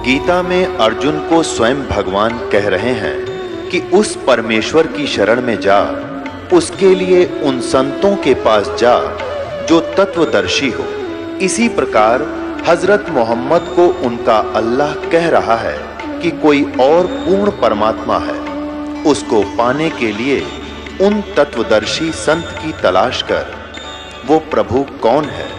गीता में अर्जुन को स्वयं भगवान कह रहे हैं कि उस परमेश्वर की शरण में जा, उसके लिए उन संतों के पास जा जो तत्वदर्शी हो। इसी प्रकार हजरत मोहम्मद को उनका अल्लाह कह रहा है कि कोई और पूर्ण परमात्मा है, उसको पाने के लिए उन तत्वदर्शी संत की तलाश कर। वो प्रभु कौन है,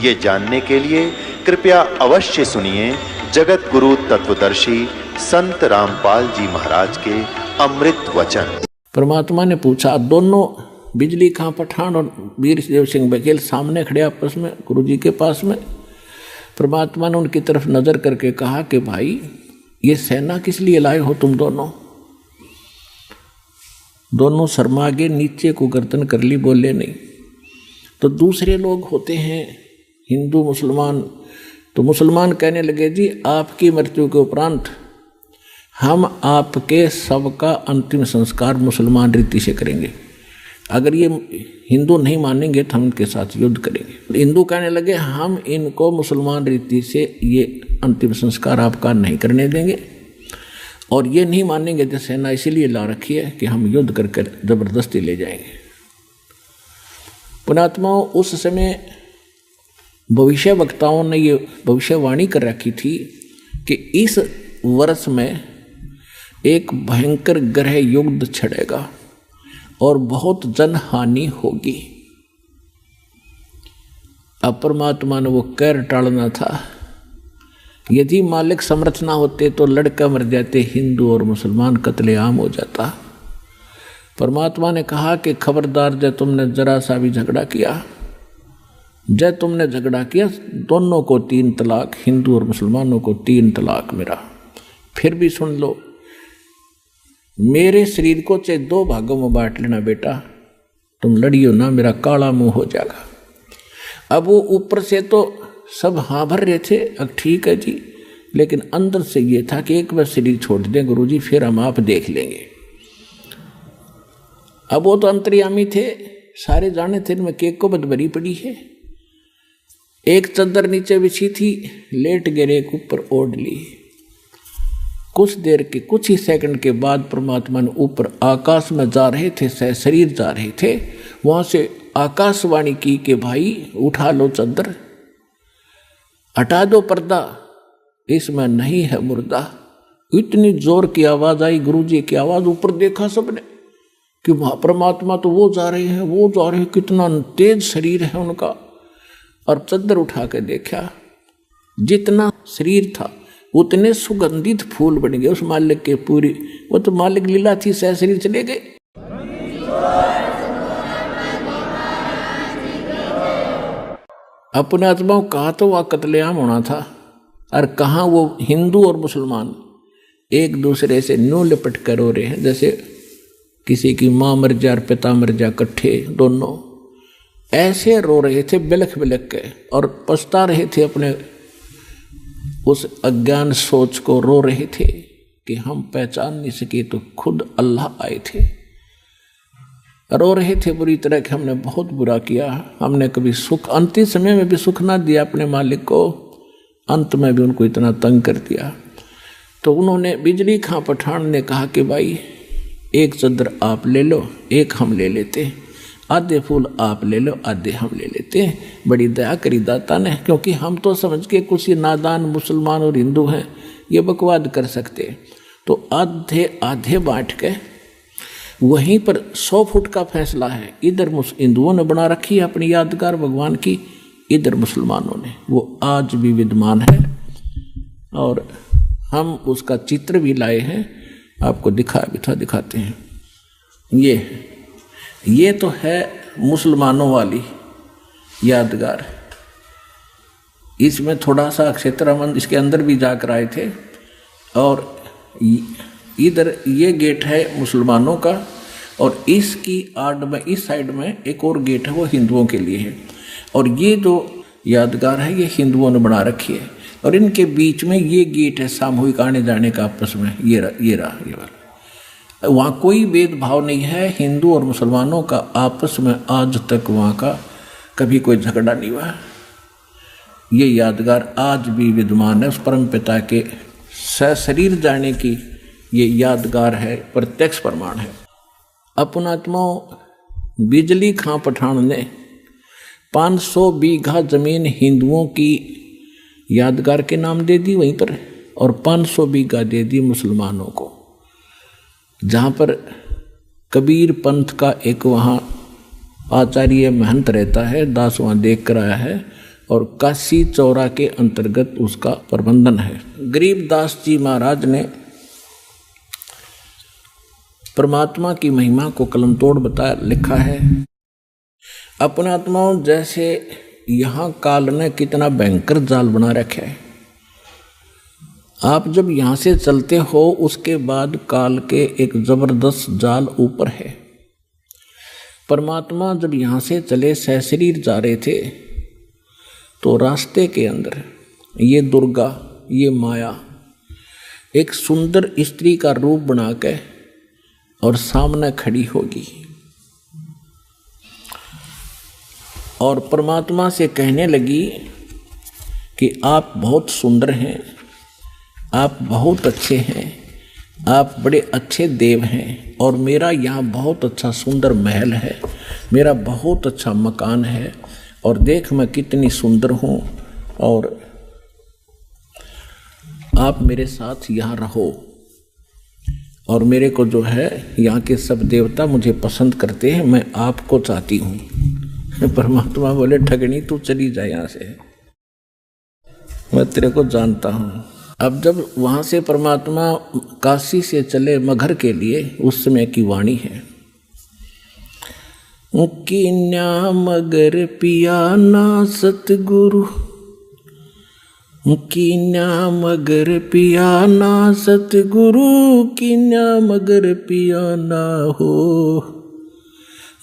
ये जानने के लिए कृपया अवश्य सुनिए जगत गुरु तत्वदर्शी संत रामपाल जी महाराज के अमृत वचन। परमात्मा ने पूछा, दोनों बिजली खां पठान और वीर देव सिंह बघेल सामने खड़े आपस में गुरु जी के पास में। परमात्मा ने उनकी तरफ नजर करके कहा कि भाई ये सेना किस लिए लाए हो तुम दोनों? दोनों शर्मा के नीचे को गर्दन कर ली, बोले नहीं। तो दूसरे लोग होते हैं हिंदू मुसलमान, तो मुसलमान कहने लगे जी आपकी मृत्यु के उपरांत हम आपके शव का अंतिम संस्कार मुसलमान रीति से करेंगे, अगर ये हिंदू नहीं मानेंगे तो हम इनके साथ युद्ध करेंगे। हिंदू कहने लगे हम इनको मुसलमान रीति से ये अंतिम संस्कार आपका नहीं करने देंगे, और ये नहीं मानेंगे तो सेना इसीलिए ला रखी है कि हम युद्ध करके जबरदस्ती ले जाएंगे। पुणात्माओं, उस समय भविष्य वक्ताओं ने ये भविष्यवाणी कर रखी थी कि इस वर्ष में एक भयंकर ग्रह युद्ध छिड़ेगा और बहुत जनहानि होगी। अब परमात्मा ने वो कहर टालना था। यदि मालिक समर्थ ना होते तो लड़का मर जाते, हिंदू और मुसलमान कत्लेआम हो जाता। परमात्मा ने कहा कि खबरदार, जब तुमने जरा सा भी झगड़ा किया, जब तुमने झगड़ा किया, दोनों को 3 तलाक, हिंदू और मुसलमानों को 3 तलाक मेरा। फिर भी सुन लो, मेरे शरीर को चाहे 2 भागों में बांट लेना बेटा, तुम लड़ियो ना, मेरा काला मुंह हो जाएगा। अब वो ऊपर से तो सब हाँ भर रहे थे, अब ठीक है जी, लेकिन अंदर से ये था कि एक बार शरीर छोड़ दें गुरुजी, फिर हम आप देख लेंगे। अब वो तो अंतर्यामी थे, सारे जाने थे इनमें केक को बद भरी पड़ी है। एक चद्दर नीचे बिछी थी, लेट गिरे, एक ऊपर ओढ़ ली। कुछ देर के, कुछ ही सेकंड के बाद परमात्मा ने ऊपर आकाश में जा रहे थे, शरीर जा रहे थे, वहां से आकाशवाणी की कि भाई उठा लो चद्दर, हटा दो पर्दा, इसमें नहीं है मुर्दा। इतनी जोर की आवाज आई, गुरुजी की आवाज। ऊपर देखा सबने कि वहां परमात्मा तो वो जा रहे हैं, वो जा रहे हैं, कितना तेज शरीर है उनका। और चद्दर उठा के देखा, जितना शरीर था उतने सुगंधित फूल बन गए उस मालिक के पूरी। वो तो मालिक लीला थी, सह शरीर चले गए। अपने आत्माओं कहा तो वह कत्लेआम होना था, और कहाँ वो हिंदू और मुसलमान एक दूसरे से न्यू लिपट कर रो रहे हैं, जैसे किसी की माँ मर जा और पिता मर जा, इकट्ठे दोनों ऐसे रो रहे थे बिलख बिलख के, और पछता रहे थे अपने उस अज्ञान सोच को, रो रहे थे कि हम पहचान नहीं सके तो खुद अल्लाह आए थे। रो रहे थे बुरी तरह कि हमने बहुत बुरा किया, हमने कभी सुख, अंतिम समय में भी सुख ना दिया अपने मालिक को, अंत में भी उनको इतना तंग कर दिया। तो उन्होंने, बिजली खां पठान ने कहा कि भाई एक चद्दर आप ले लो, एक हम ले लेते, आधे फूल आप ले लो, आधे हम ले लेते हैं। बड़ी दया करी दाता ने, क्योंकि हम तो समझ के कुछ ही नादान मुसलमान और हिंदू हैं, ये बकवाद कर सकते। तो आधे आधे बांट के, वहीं पर 100 फुट का फैसला है। इधर हिंदुओं ने बना रखी है अपनी यादगार भगवान की, इधर मुसलमानों ने, वो आज भी विद्यमान है, और हम उसका चित्र भी लाए हैं, आपको दिखाते हैं। ये तो है मुसलमानों वाली यादगार। इसमें थोड़ा सा क्षेत्रमंद इसके अंदर भी जाकर आए थे, और इधर ये गेट है मुसलमानों का, और इसकी आड़ में, इस साइड में एक और गेट है, वो हिंदुओं के लिए है। और ये जो यादगार है ये हिंदुओं ने बना रखी है, और इनके बीच में ये गेट है सामूहिक आने जाने का आपस में, ये वाला। वहाँ कोई भेदभाव नहीं है, हिंदू और मुसलमानों का आपस में आज तक वहाँ का कभी कोई झगड़ा नहीं हुआ। ये यादगार आज भी विद्यमान है उस परम पिता के सशरीर जाने की ये यादगार है, प्रत्यक्ष प्रमाण है। अपनात्मा बिजली खां पठान ने 500 बीघा जमीन हिंदुओं की यादगार के नाम दे दी वहीं पर, और 500 बीघा दे दी मुसलमानों को। जहाँ पर कबीर पंथ का एक वहाँ आचार्य महंत रहता है, दास वहाँ देख कर आया है, और काशी चौरा के अंतर्गत उसका प्रबंधन है। गरीबदास जी महाराज ने परमात्मा की महिमा को कलम तोड़ बता लिखा है। अपने आत्माओं, जैसे यहाँ काल ने कितना भयंकर जाल बना रखा है। आप जब यहाँ से चलते हो उसके बाद काल के एक जबरदस्त जाल ऊपर है। परमात्मा जब यहाँ से चले सशरीर जा रहे थे तो रास्ते के अंदर ये दुर्गा, ये माया एक सुंदर स्त्री का रूप बना के और सामने खड़ी होगी और परमात्मा से कहने लगी कि आप बहुत सुंदर हैं, आप बहुत अच्छे हैं, आप बड़े अच्छे देव हैं, और मेरा यहाँ बहुत अच्छा सुंदर महल है, मेरा बहुत अच्छा मकान है, और देख मैं कितनी सुंदर हूँ, और आप मेरे साथ यहाँ रहो। और मेरे को जो है यहाँ के सब देवता मुझे पसंद करते हैं, मैं आपको चाहती हूँ। परमात्मा बोले ठगनी तू चली जाए यहाँ से, मैं तेरे को जानता हूँ। अब जब वहाँ से परमात्मा काशी से चले मगहर के लिए, उस समय की वाणी है, कीन्या मगर पिया ना सतगुरु, कीन्या मगर पिया ना सतगुरु, कीन्या मगर पिया ना हो।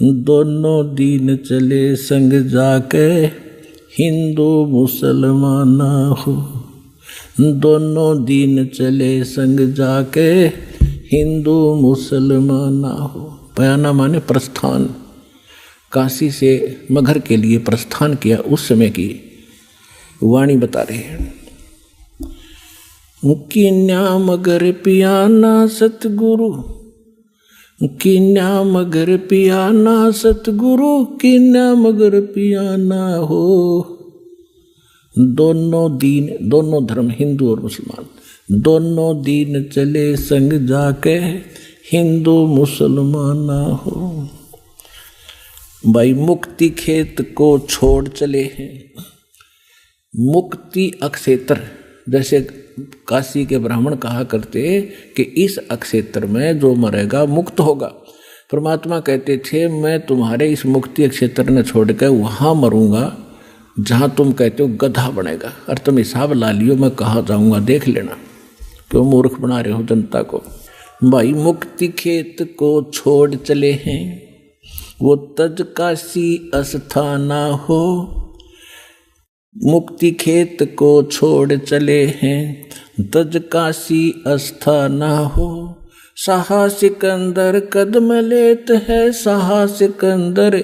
दोनों दीन चले संग जाके हिंदू मुसलमान हो, दोनों दीन चले संग जाके हिंदू मुसलमान हो। पयाना माने प्रस्थान, काशी से मगहर के लिए प्रस्थान किया, उस समय की वाणी बता रहे हैं। कीन्या मगर पिया ना सतगुरु, कीन्या मगर पिया ना सतगुरु, कीन्या मगर पिया ना हो। दोनों दीन, दोनों धर्म हिंदू और मुसलमान, दोनों दीन चले संग जाके हिंदू मुसलमान ना हो। भाई मुक्ति खेत को छोड़ चले हैं। मुक्ति अक्षेत्र, जैसे काशी के ब्राह्मण कहा करते कि इस अक्षेत्र में जो मरेगा मुक्त होगा। परमात्मा कहते थे मैं तुम्हारे इस मुक्ति क्षेत्र ने छोड़ कर वहाँ मरूंगा जहाँ तुम कहते हो गधा बनेगा, और तुम हिसाब ला लियो मैं कहाँ जाऊँगा, देख लेना, क्यों मूर्ख बना रहे हो जनता को। भाई मुक्ति खेत को छोड़ चले हैं, वो तज काशी अस्थाना हो। मुक्ति खेत को छोड़ चले हैं, तज काशी अस्थाना हो। शाह सिकंदर कदम लेत है, शाह सिकंदर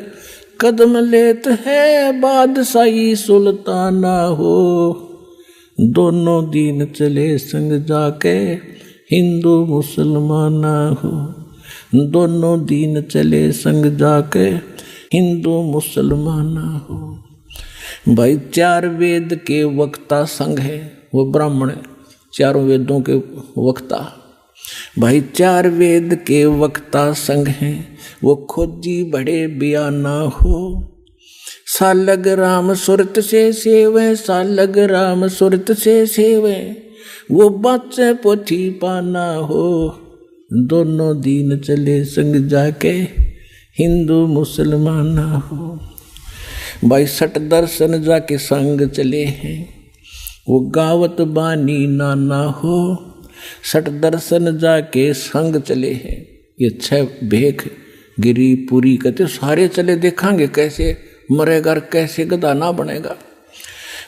कदम लेत है, बादशाही सुल्ताना हो। दोनों दीन चले संग जाके हिंदू मुसलमाना हो, दोनों दीन चले संग जाके हिंदू मुसलमाना हो। भाई 4 वेद के वक्ता संघ है, वो ब्राह्मण है, चारों वेदों के वक्ता। भाई 4 वेद के वक्ता संघ हैं, वो खोजी बड़े बयाना हो। सालग राम सुरत से सेवे, सालग राम सुरत से सेवे, वो बाचे पोथी पाना हो। दोनों दीन चले संग जाके हिंदू मुसलमान हो। भाई सट दर्शन जाके संग चले हैं, वो गावत बानी नाना हो। सट दर्शन जाके संग चले हैं, ये 6 भेख गिरी पूरी कहते सारे चले, देखांगे कैसे मरेगा और कैसे गधा ना बनेगा।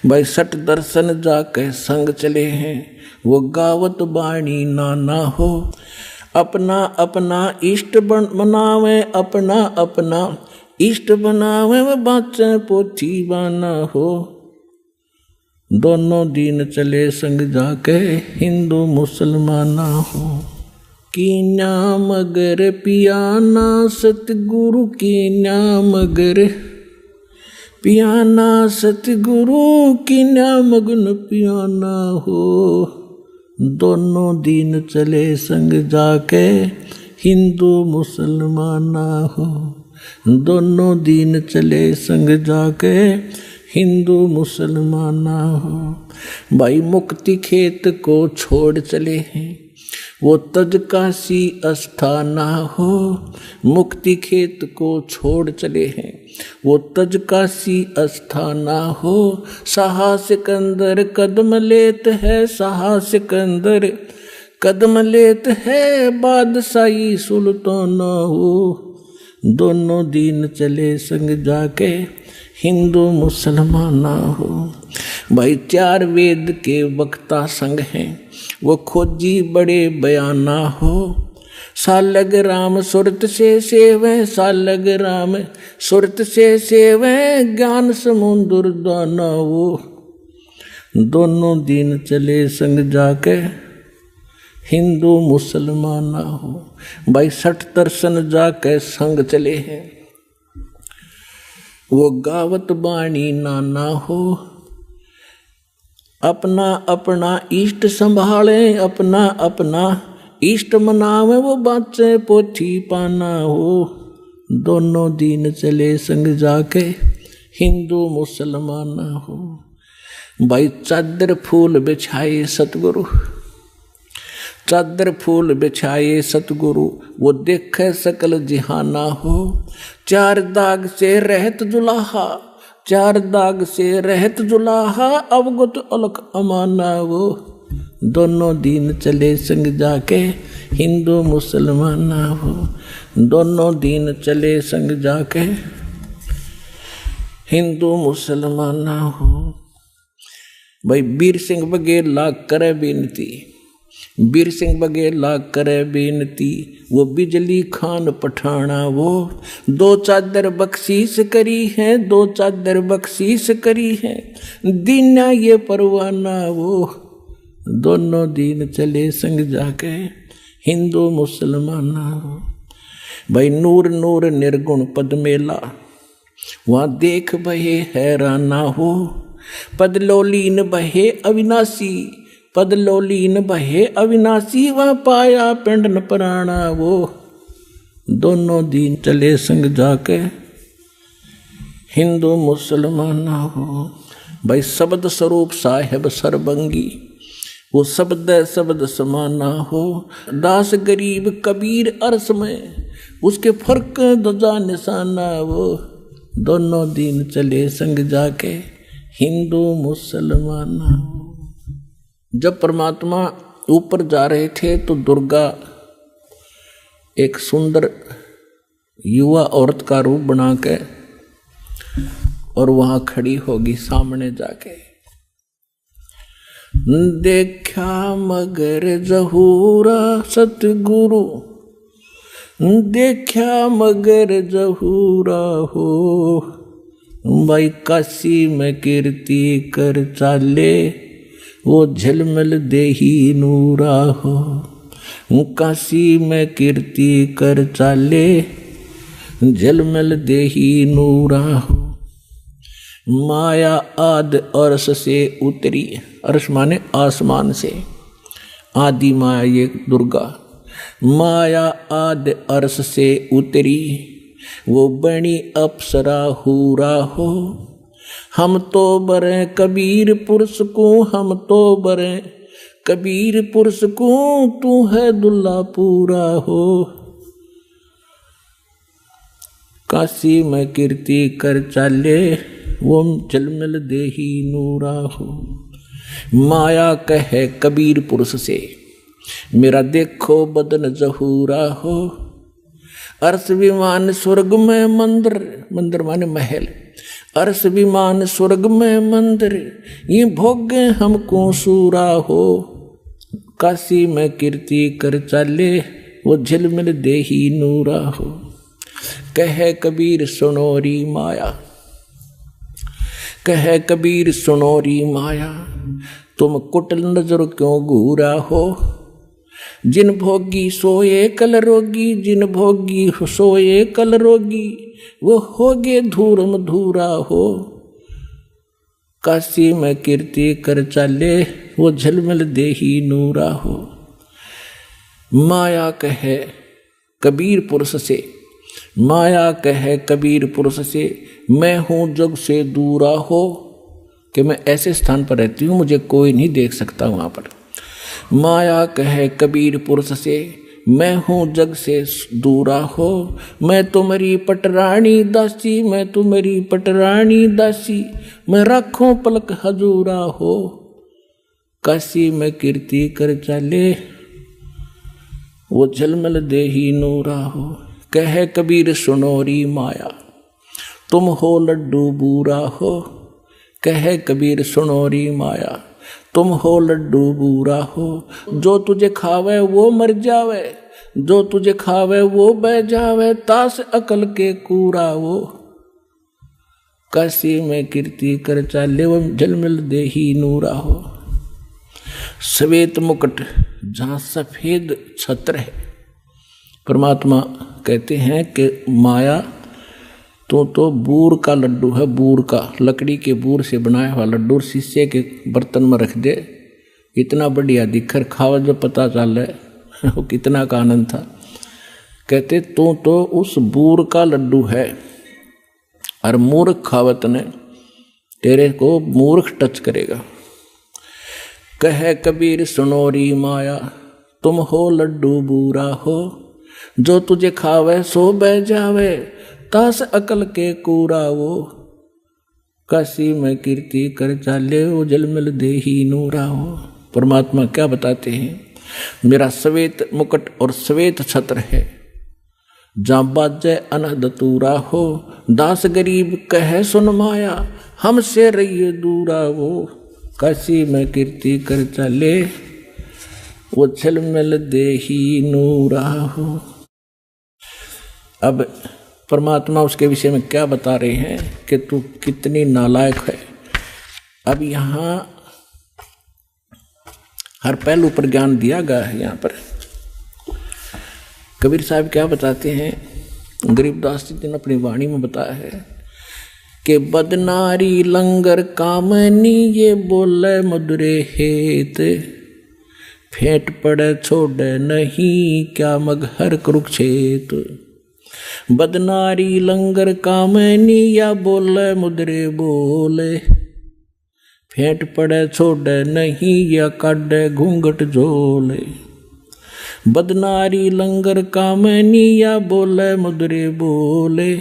भाई सट दर्शन जाके संग चले हैं, वो गावत बाणी नाना हो। अपना अपना इष्ट बनावे, अपना अपना इष्ट बनावे, वो बाचे पोथी बाना हो। दोनों दीन चले संग जाके हिंदू मुसलमाना हो। कीन्या मगर पियाना सतगुरु कीन्या मगर पियाना सतगुरु कीन्या मगन पियाना हो। दोनों दीन चले संग जाके हिंदू मुसलमाना हो। दोनों दीन चले संग जाके हिंदू मुसलमाना हो। भाई मुक्ति खेत को छोड़ चले हैं वो तज काशी अस्थाना हो। मुक्ति खेत को छोड़ चले हैं वो तज काशी अस्थाना हो। साहस के अंदर कदम लेत है साहस के अंदर कदम लेत है बादशाही सुल्ताना हो। दोनों दीन चले संग जाके हिंदू मुसलमाना हो। भाई चार वेद के वक्ता संग हैं वो खोजी बड़े बयाना हो। सालग राम सुरत से सेवे सालग राम सुरत से सेवे ज्ञान समुद्र दाना हो। दोनों दीन चले संग जाके हिंदू मुसलमाना हो। भाई 60 दर्शन जाके संग चले हैं वो गावत बाणी नाना हो। अपना अपना इष्ट संभाले अपना अपना इष्ट मनावे वो बाचे पोथी पाना हो। दोनों दीन चले संग जाके हिंदू मुसलमाना हो। भाई चादर फूल बिछाए सतगुरु चादर फूल बिछाए सतगुरु वो देखे सकल जिहाना हो। चार दाग से रहत जुलाहा चार दाग से रहत जुलाहा अवगत अलख अमाना वो। दोनों दीन चले संग जाके हिंदू मुसलमाना हो। दोनों दीन चले संग जाके हिंदू मुसलमाना हो। भाई वीर सिंह बघेल लाग करे बेनती वीर सिंह बघेल लाग करे बेनती वो बिजली खान पठाना वो। 2 चादर बख्शीश करी है 2 चादर बख्शीश करी है दीना ये परवाना वो। दोनों दीन चले संग जाके हिंदू मुसलमाना हो। भाई नूर नूर निर्गुण पद मेला वहाँ देख बहे हैराना हो। पदलोलीन बहे अविनाशी पदलोलीन बहे अविनाशी वहाँ पाया पिंड न पराना वो। दोनों दीन चले संग जाके हिंदू मुसलमाना हो। भाई शब्द स्वरूप साहेब सरबंगी वो शब्द समाना हो। दास गरीब कबीर अरस में उसके फर्क ध्वजा निशाना वो। दोनों दीन चले संग जाके हिंदू मुसलमाना हो। जब परमात्मा ऊपर जा रहे थे तो दुर्गा एक सुंदर युवा औरत का रूप बना के और वहां खड़ी होगी सामने जाके। देखा मगर जहूरा सतगुरु देखा मगर जहूरा हो। भाई काशी में कीर्ति कर चाले वो झलमल देही नूरा हो। काशी में कीर्ति कर चाले झलमल देही नूरा हो। माया आद अर्श से उतरी अर्श माने आसमान से आदि माया ये दुर्गा माया आद अर्श से उतरी वो बनी अप्सरा हूरा हो। हम तो बरे कबीर पुरुष को हम तो बरे कबीर पुरुष को तू है दुल्ला पूरा हो। काशी में कीर्ति कर चाले वो झलमल देही नूरा हो। माया कहे कबीर पुरुष से मेरा देखो बदन जहूरा हो। अर्श विमान स्वर्ग में मंदिर मंदिर माने महल अर्श विमान स्वर्ग में मंदिर ये भोगे हमको सूरा हो। काशी में कीर्ति कर चाले वो झिलमिल देही नूरा हो। कहे कबीर सुनोरी माया कहे कबीर सुनोरी माया, तुम कुटिल नजर क्यों घूरा हो। जिन भोगी सोए कल रोगी, जिन भोगी सोए कल रोगी, वो होगे धूरम धूरा हो। काशी में कीर्ति कर चाले, वो झलमल देही नूरा हो। माया कहे कबीर पुरुष से, माया कहे कबीर पुरुष से, मैं हूँ जग से दूरा हो। कि मैं ऐसे स्थान पर रहती हूँ, मुझे कोई नहीं देख सकता वहाँ पर। माया कहे कबीर पुरुष से, मैं हूँ जग से दूरा हो। मैं तुम्हारी पटरानी दासी, मैं तुम्हारी पटरानी दासी, मैं राखों पलक हजूरा हो। काशी में कीर्ति कर चाले, वो झलमल देही नूरा हो। कहे कबीर सुनोरी माया, तुम हो लड्डू बूरा हो। कहे कबीर सुनोरी माया, तुम हो लड्डू बूरा हो। जो तुझे खावे वो मर जावे, जो तुझे खावे वो बह जावे, तास अकल के कूरा वो। काशी में कीर्ति कर चाले, वो झलमल देही नूरा हो। श्वेत मुकुट जहाँ सफेद छत्र है, परमात्मा कहते हैं कि माया तो बूर का लड्डू है, बूर का, लकड़ी के बूर से बनाया हुआ लड्डू शीशे के बर्तन में रख दे, इतना बढ़िया दिखर खावा जो पता चल है वो कितना का आनंद था। कहते तो उस बूर का लड्डू है, और मूर्ख खावत ने तेरे को मूर्ख टच करेगा। कहे कबीर सुनोरी माया, तुम हो लड्डू बूरा हो। जो तुझे खावे सो बह जावे, तास अकल के कूरा वो। काशी में कीर्ति कर चाले, वो झलमल देही नूरा हो। परमात्मा क्या बताते हैं, मेरा श्वेत मुकुट और श्वेत छत्र है, जहाँ बाजे अनहद तूरा हो। दास गरीब कहे सुन माया, हमसे रहिए दूरा वो। काशी में कीर्ति कर चाले, वो झलमल देही नूरा हो। अब परमात्मा उसके विषय में क्या बता रहे हैं कि तू कितनी नालायक है। अब यहाँ हर पहलू पर ज्ञान दिया गया है। यहाँ पर कबीर साहब क्या बताते हैं, गरीबदास जी ने अपनी वाणी में बताया है कि बदनारी लंगर कामनी, ये बोले मधुरे हेत, फेंट पड़े छोड़े नहीं क्या मगहर कुरुक्षेत। बदनारी लंगर कामनी, या बोले मुद्रे बोले, फेंट पड़े छोड़े नहीं या काढ़े घूंघट झोले। बदनारी लंगर कामनी, या बोले मुद्रे बोले,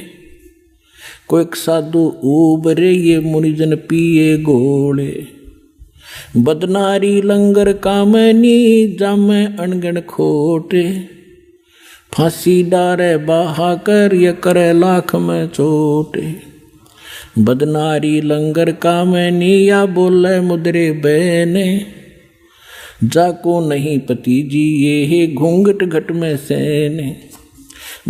कोई साधु उबरे ये मुनिजन पिए गोले। बदनारी लंगर कामनी, जामे अनगण खोटे, फांसी डारे बाहा कर ये करे लाख में चोटे। बदनारी लंगर कामनी, या बोले मुद्रे बहने, जाको नहीं पति जी ये घूंघट घट में सेने।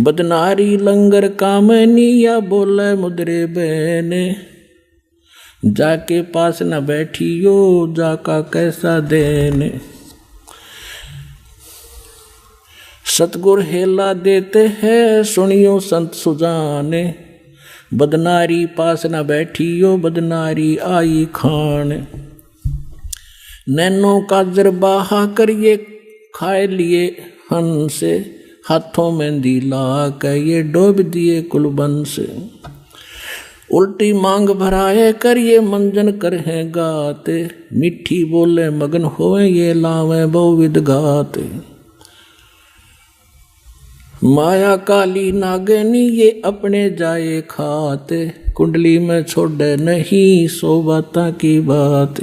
बदनारी लंगर कामनी, या बोले मुद्रे बहने, जाके पास न बैठियो जाका कैसा देने। सतगुर हेला देते हैं सुनियो संत सुजाने, बदनारी पास न बैठियो बदनारी आई खान। नैनो का जरबाहा करिए खाए लिए हंस, हाथों में दिला के ये डोब दिए कुलबंस। उल्टी मांग भराए करिए मंजन करहे गाते, मिठी बोले मगन होए ये लावे बहुविध गाते। माया काली नागनी ये अपने जाए खाते, कुंडली में छोड़े नहीं सो बाता की बात।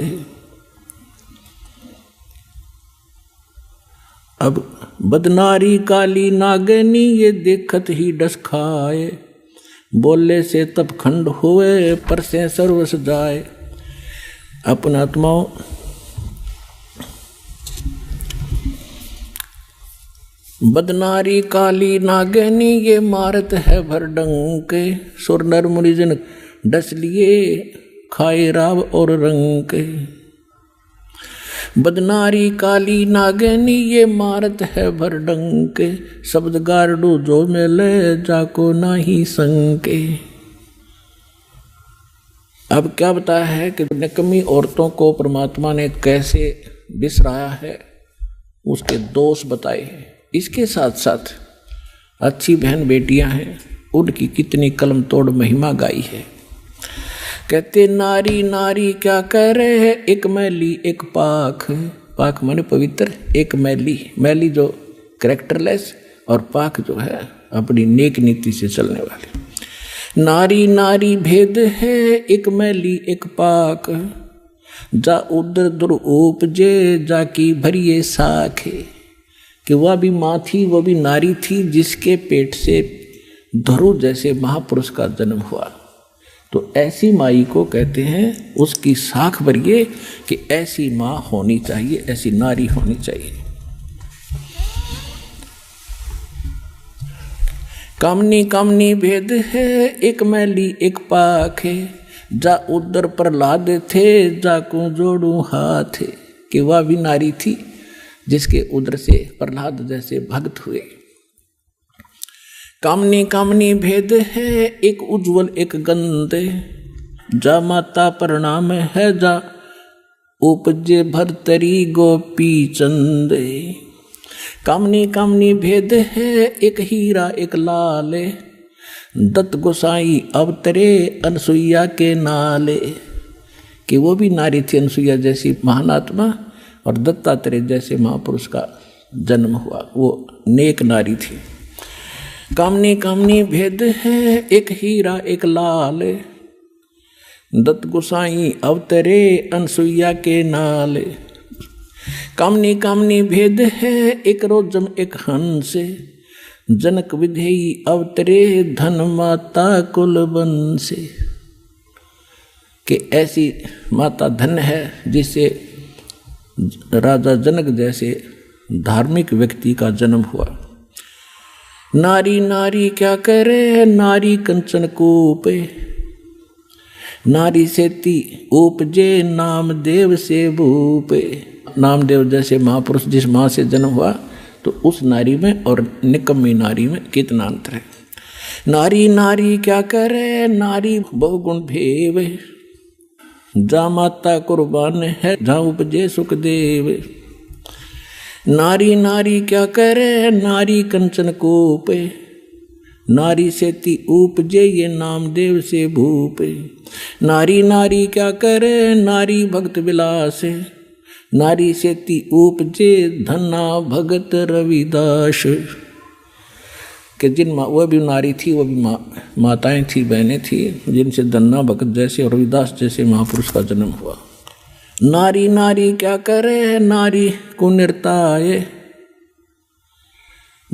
अब बदनारी काली नागनी ये देखत ही डस खाए, बोले से तब खंड हुए पर से सर्वस जाए। अपना आत्माओं बदनारी काली नागनी ये मारत है भर डंके, सुर नर मुनिजन डस लिए खाए राव और रंग। बदनारी काली नागनी ये मारत है भर डंक। शब्द गारडू जो मिले जाको नाही संके। अब क्या बताया है कि निकम्मी औरतों को परमात्मा ने कैसे बिसराया है, उसके दोष बताए हैं। इसके साथ साथ अच्छी बहन बेटियां हैं, उनकी कितनी कलम तोड़ महिमा गाई है। कहते नारी नारी क्या करे है, एक मैली एक पाख। पाख माने पवित्र, एक मैली, मैली जो कैरेक्टरलेस, और पाख जो है अपनी नेक नीति से चलने वाली। नारी नारी भेद है, एक मैली एक पाख। जा उदर दुर उपजे जाकी भरिए साखे। कि वह भी माँ थी, वो भी नारी थी, जिसके पेट से धरु जैसे महापुरुष का जन्म हुआ। तो ऐसी माई को कहते हैं उसकी साख भरिए कि ऐसी माँ होनी चाहिए, ऐसी नारी होनी चाहिए। कामनी कामनी भेद है, एक मैली एक पाख। जा उदर प्रहलाद थे, जाको जोड़ू हाथ। कि वह भी नारी थी जिसके उदर से प्रहलाद जैसे भक्त हुए। कामनी कामनी भेद है, एक उज्जवल एक गंध। जा माता प्रणाम है, जा उपजे भरतरी गोपी चंद। कामनी कामनी भेद है, एक हीरा एक लाल। दत्त गोसाई अवतरे अनसुईया के नाले। कि वो भी नारी थी अनसुईया जैसी महान आत्मा, और दत्तात्रेय जैसे महापुरुष का जन्म हुआ, वो नेक नारी थी। कामनी कामनी भेद है, एक हीरा एक लाल। दत्त गोसाई अवतरे अनसुईया के नाले। कामनी कामनी भेद है, एक रोजम एक हंस। जनक विधेयी अवतरे धन माता कुल वंश। कि ऐसी माता धन है जिसे राजा जनक जैसे धार्मिक व्यक्ति का जन्म हुआ। नारी नारी क्या करे, नारी कंचन कूपे। नारी सेती उपजे नामदेव से भूपे। नामदेव जैसे महापुरुष जिस माँ से जन्म हुआ, तो उस नारी में और निकम्मी नारी में कितना अंतर है। नारी नारी क्या करे, नारी बहुगुण भेव। जा माता कुर्बान है, जा उपजे सुखदेव। नारी नारी क्या करे, नारी कंचन कूपे। नारी सेती उपजे ये नामदेव से भूपे। नारी नारी क्या करे, नारी भक्त विलास। नारी सेती उपजे धना भगत रविदास। कि जिन वह भी नारी थी, वह भी माताएं थी, बहनें थी, जिनसे धन्ना भगत जैसे और रविदास जैसे महापुरुष का जन्म हुआ। नारी नारी क्या करे, नारी कुनिरताए।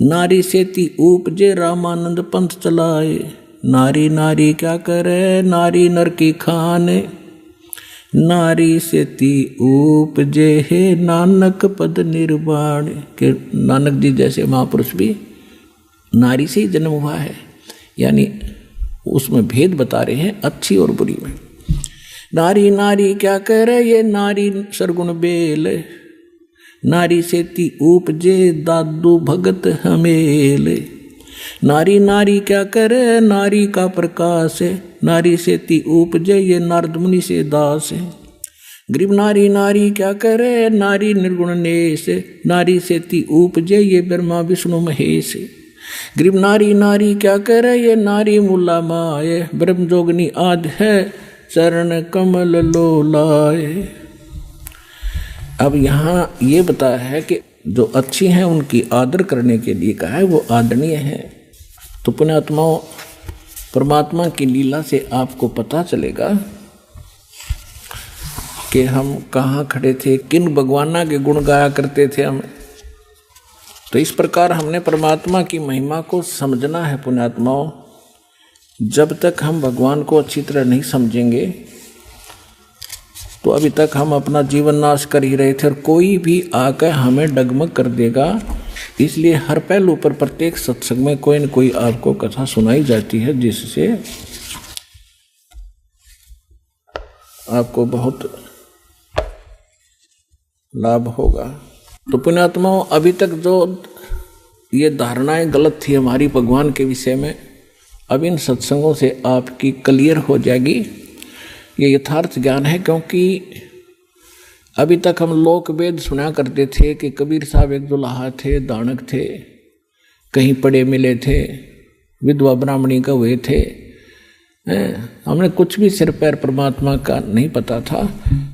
नारी सेती उपजे रामानंद पंथ चलाए। नारी नारी क्या करे, नारी नर की खाने। नारी सेती उपजे है नानक पद निर्वाण। के नानक जी जैसे महापुरुष भी नारी से ही जन्म हुआ है, यानी उसमें भेद बता रहे हैं अच्छी और बुरी में। नारी नारी क्या करे, ये नारी सरगुण बेल। नारी सेती उपजे दादू भगत हमेल। नारी नारी क्या करे, नारी का प्रकाश। नारी सेती उपजे ये नारद मुनि से दास। गरीब नारी नारी क्या करे, नारी निर्गुण नेश। नारी सेती उपजे ये ब्रह्मा विष्णु महेश। गरीब नारी नारी क्या करे, ये नारी मूला माए। ब्रह्म जोगनी आद है, चरण कमल लोलाए। अब यहाँ ये बताया है कि जो अच्छी हैं उनकी आदर करने के लिए कहा है, वो आदरणीय है। तो पुण्यात्माओं, परमात्मा की लीला से आपको पता चलेगा कि हम कहाँ खड़े थे, किन भगवाना के गुण गाया करते थे हम। तो इस प्रकार हमने परमात्मा की महिमा को समझना है पुण्यात्माओं। जब तक हम भगवान को अच्छी तरह नहीं समझेंगे, तो अभी तक हम अपना जीवन नाश कर ही रहे थे, और कोई भी आकर हमें डगमग कर देगा। इसलिए हर पहलू पर प्रत्येक सत्संग में कोई न कोई आपको कथा सुनाई जाती है, जिससे आपको बहुत लाभ होगा। तो पुण्यात्माओं, अभी तक जो ये धारणाएं गलत थी हमारी भगवान के विषय में, अब इन सत्संगों से आपकी क्लियर हो जाएगी। ये यथार्थ ज्ञान है, क्योंकि अभी तक हम लोक वेद सुना करते थे कि कबीर साहब एक दुल्हा थे, दानक थे, कहीं पड़े मिले थे, विधवा ब्राह्मणी का हुए थे। हमने कुछ भी सिर पैर परमात्मा का नहीं पता था।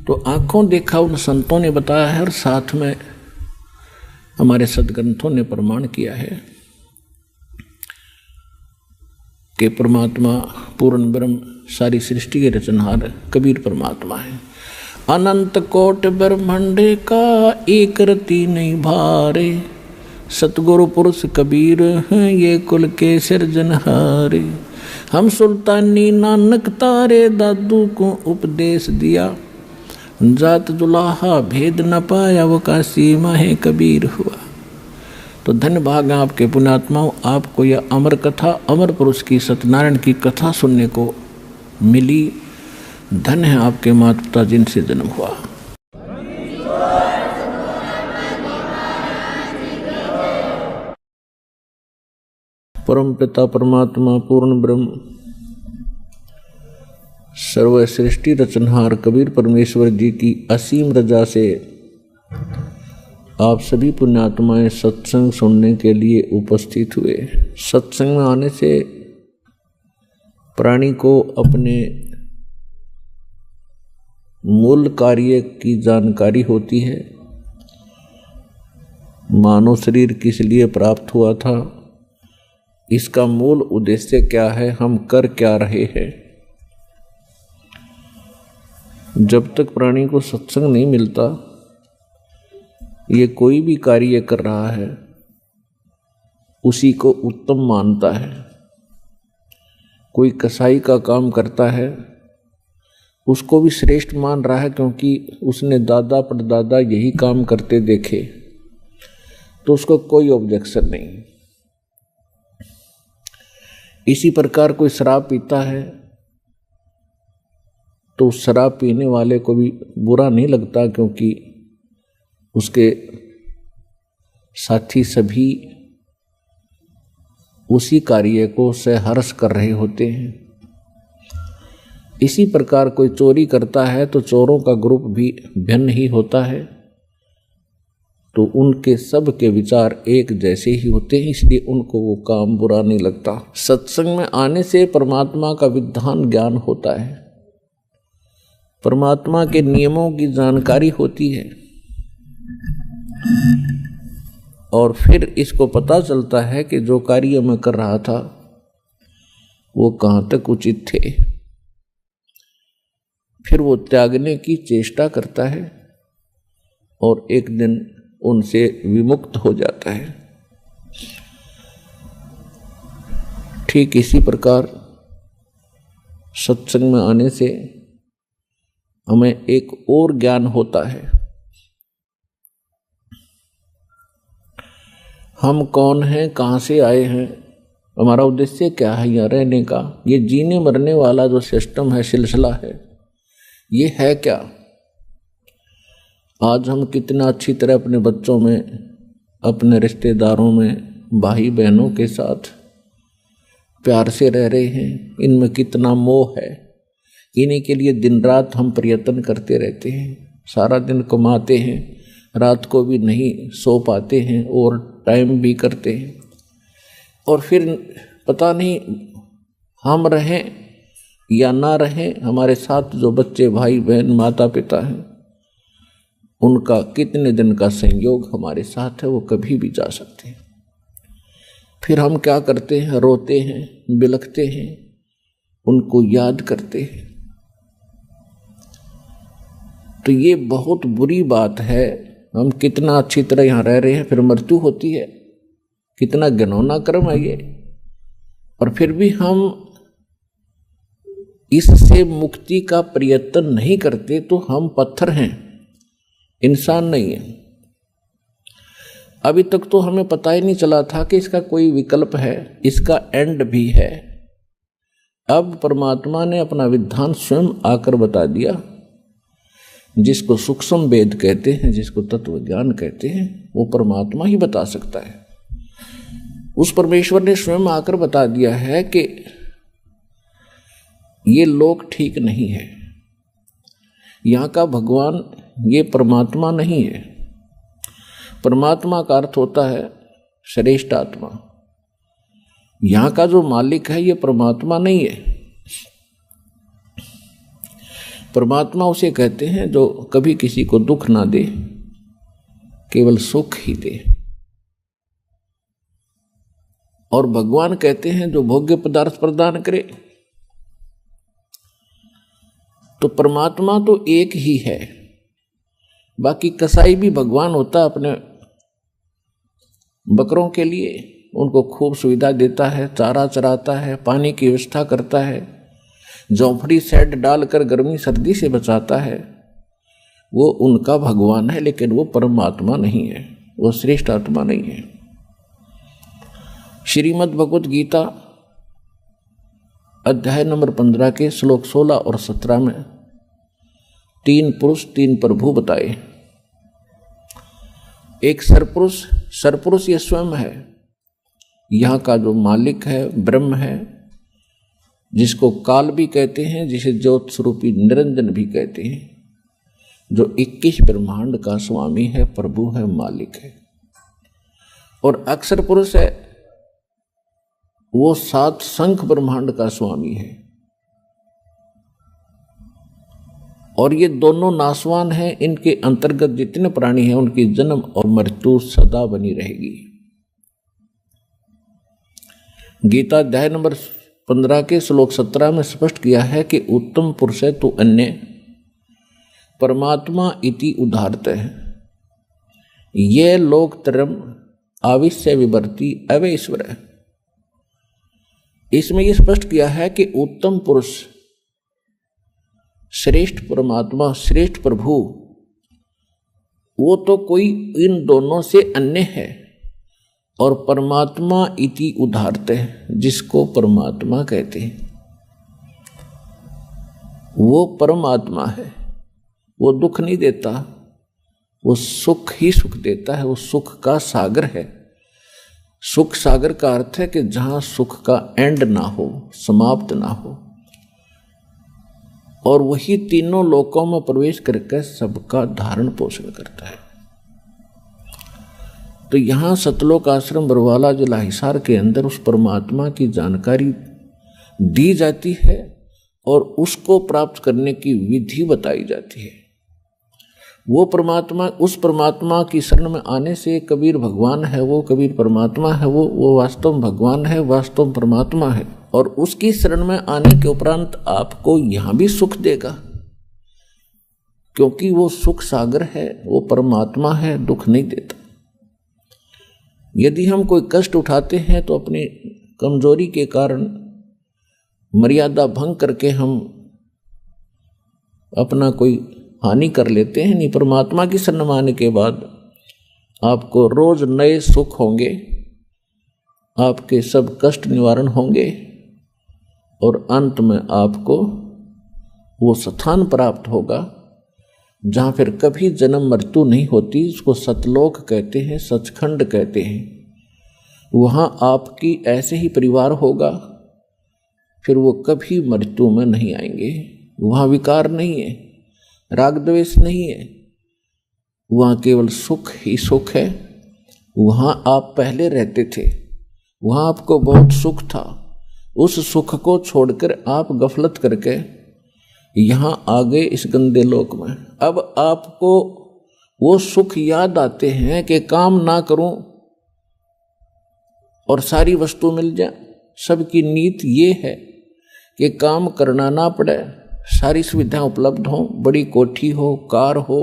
तो आंखों देखा उन संतों ने बताया है, और साथ में हमारे सदग्रंथों ने प्रमाण किया है कि परमात्मा पूर्ण ब्रह्म, सारी सृष्टि के रचनहार कबीर परमात्मा है। अनंत कोट ब्रह्मांड का एक रति नहीं भारे, सतगुरु पुरुष कबीर हैं ये कुल के सिरजनहारे। हम सुल्तानी नानक तारे दादू को उपदेश दिया, जात दुलाहा भेद न पाया वो काशी माहे कबीर हुआ। तो धन्य भाग आपके पुण्यात्माओं, आपको यह अमर कथा, अमर पुरुष की सत्यनारायण की कथा सुनने को मिली। धन्य है आपके माता पिता जिनसे जन्म हुआ। परम पिता परमात्मा पूर्ण ब्रह्म सर्व सृष्टि रचनहार कबीर परमेश्वर जी की असीम रजा से आप सभी पुण्यात्माएं सत्संग सुनने के लिए उपस्थित हुए। सत्संग में आने से प्राणी को अपने मूल कार्य की जानकारी होती है। मानव शरीर किस लिए प्राप्त हुआ था, इसका मूल उद्देश्य क्या है, हम कर क्या रहे हैं। जब तक प्राणी को सत्संग नहीं मिलता, ये कोई भी कार्य कर रहा है उसी को उत्तम मानता है। कोई कसाई का काम करता है उसको भी श्रेष्ठ मान रहा है, क्योंकि उसने दादा परदादा यही काम करते देखे, तो उसको कोई ऑब्जेक्शन नहीं। इसी प्रकार कोई शराब पीता है तो शराब पीने वाले को भी बुरा नहीं लगता, क्योंकि उसके साथी सभी उसी कार्य को सहर्ष कर रहे होते हैं। इसी प्रकार कोई चोरी करता है तो चोरों का ग्रुप भी भिन्न ही होता है, तो उनके सब के विचार एक जैसे ही होते हैं, इसलिए उनको वो काम बुरा नहीं लगता। सत्संग में आने से परमात्मा का विधान ज्ञान होता है, परमात्मा के नियमों की जानकारी होती है, और फिर इसको पता चलता है कि जो कार्य मैं कर रहा था वो कहाँ तक उचित थे। फिर वो त्यागने की चेष्टा करता है और एक दिन उनसे विमुक्त हो जाता है। ठीक इसी प्रकार सत्संग में आने से हमें एक और ज्ञान होता है। हम कौन हैं, कहाँ से आए हैं, हमारा उद्देश्य क्या है यहाँ रहने का। ये जीने मरने वाला जो सिस्टम है, सिलसिला है, ये है क्या। आज हम कितना अच्छी तरह अपने बच्चों में, अपने रिश्तेदारों में, भाई बहनों के साथ प्यार से रह रहे हैं। इनमें कितना मोह है, इन्हीं के लिए दिन रात हम प्रयत्न करते रहते हैं। सारा दिन कमाते हैं, रात को भी नहीं सो पाते हैं और टाइम भी करते हैं, और फिर पता नहीं हम रहें या ना रहें, हमारे साथ जो बच्चे भाई बहन माता पिता हैं उनका कितने दिन का संयोग हमारे साथ है, वो कभी भी जा सकते हैं। फिर हम क्या करते हैं, रोते हैं, बिलखते हैं, उनको याद करते हैं। तो ये बहुत बुरी बात है। हम कितना अच्छी तरह यहाँ रह रहे हैं, फिर मृत्यु होती है, कितना घिनौना कर्म है ये। और फिर भी हम इससे मुक्ति का प्रयत्न नहीं करते, तो हम पत्थर हैं, इंसान नहीं है। अभी तक तो हमें पता ही नहीं चला था कि इसका कोई विकल्प है, इसका एंड भी है। अब परमात्मा ने अपना विधान स्वयं आकर बता दिया जिसको सूक्ष्म वेद कहते हैं, जिसको तत्व ज्ञान कहते हैं, वो परमात्मा ही बता सकता है। उस परमेश्वर ने स्वयं आकर बता दिया है कि ये लोक ठीक नहीं है, यहाँ का भगवान ये परमात्मा नहीं है। परमात्मा का अर्थ होता है श्रेष्ठ आत्मा। यहाँ का जो मालिक है ये परमात्मा नहीं है। परमात्मा उसे कहते हैं जो कभी किसी को दुख ना दे, केवल सुख ही दे। और भगवान कहते हैं जो भोग्य पदार्थ प्रदान करे। तो परमात्मा तो एक ही है, बाकी कसाई भी भगवान होता अपने बकरों के लिए, उनको खूब सुविधा देता है, चारा चराता है, पानी की व्यवस्था करता है, झोंपड़ी सेट डालकर गर्मी सर्दी से बचाता है। वो उनका भगवान है, लेकिन वो परमात्मा नहीं है, वो श्रेष्ठ आत्मा नहीं है। श्रीमद् भगवत गीता अध्याय नंबर 15 के श्लोक 16 और 17 में 3 पुरुष 3 प्रभु बताए। एक सरपुरुष ये स्वयं है, यहाँ का जो मालिक है ब्रह्म है, जिसको काल भी कहते हैं, जिसे ज्योत स्वरूपी निरंजन भी कहते हैं, जो 21 ब्रह्मांड का स्वामी है, प्रभु है, मालिक है। और अक्षर पुरुष है, वो 7 शंख ब्रह्मांड का स्वामी है। और ये दोनों नासवान हैं, इनके अंतर्गत जितने प्राणी हैं उनकी जन्म और मृत्यु सदा बनी रहेगी। गीता अध्याय नंबर 15 के श्लोक 17 में स्पष्ट किया है कि उत्तम पुरुष है तो अन्य परमात्मा इति उदाहरते हैं, ये लोकत्रयम् आविश्य विवर्ती अवैश्वर है। इसमें यह स्पष्ट किया है कि उत्तम पुरुष, श्रेष्ठ परमात्मा, श्रेष्ठ प्रभु, वो तो कोई इन दोनों से अन्य है। और परमात्मा इति उदाहरते हैं, जिसको परमात्मा कहते हैं, वो परमात्मा है। वो दुख नहीं देता, वो सुख ही सुख देता है, वो सुख का सागर है। सुख सागर का अर्थ है कि जहां सुख का एंड ना हो, समाप्त ना हो। और वही तीनों लोकों में प्रवेश करके सबका धारण पोषण करता है। तो यहाँ सतलोक आश्रम बरवाला जिला हिसार के अंदर उस परमात्मा की जानकारी दी जाती है और उसको प्राप्त करने की विधि बताई जाती है। वो परमात्मा, उस परमात्मा की शरण में आने से कबीर भगवान है, वो कबीर परमात्मा है, वो वास्तव में भगवान है, वास्तव में परमात्मा है। और उसकी शरण में आने के उपरांत आपको यहाँ भी सुख देगा, क्योंकि वो सुख सागर है, वो परमात्मा है, दुख नहीं देता। यदि हम कोई कष्ट उठाते हैं तो अपनी कमजोरी के कारण मर्यादा भंग करके हम अपना कोई हानि कर लेते हैं। नहीं, परमात्मा की शरण में आने के बाद आपको रोज नए सुख होंगे, आपके सब कष्ट निवारण होंगे और अंत में आपको वो स्थान प्राप्त होगा जहाँ फिर कभी जन्म मृत्यु नहीं होती। उसको सतलोक कहते हैं, सचखंड कहते हैं। वहाँ आपकी ऐसे ही परिवार होगा, फिर वो कभी मृत्यु में नहीं आएंगे। वहाँ विकार नहीं है, राग द्वेष नहीं है, वहाँ केवल सुख ही सुख है। वहाँ आप पहले रहते थे, वहाँ आपको बहुत सुख था, उस सुख को छोड़कर आप गफलत करके यहाँ आ गए इस गंदे लोक में। अब आपको वो सुख याद आते हैं कि काम ना करूं और सारी वस्तु मिल जाए। सबकी नीत ये है कि काम करना ना पड़े, सारी सुविधाएं उपलब्ध हों, बड़ी कोठी हो, कार हो,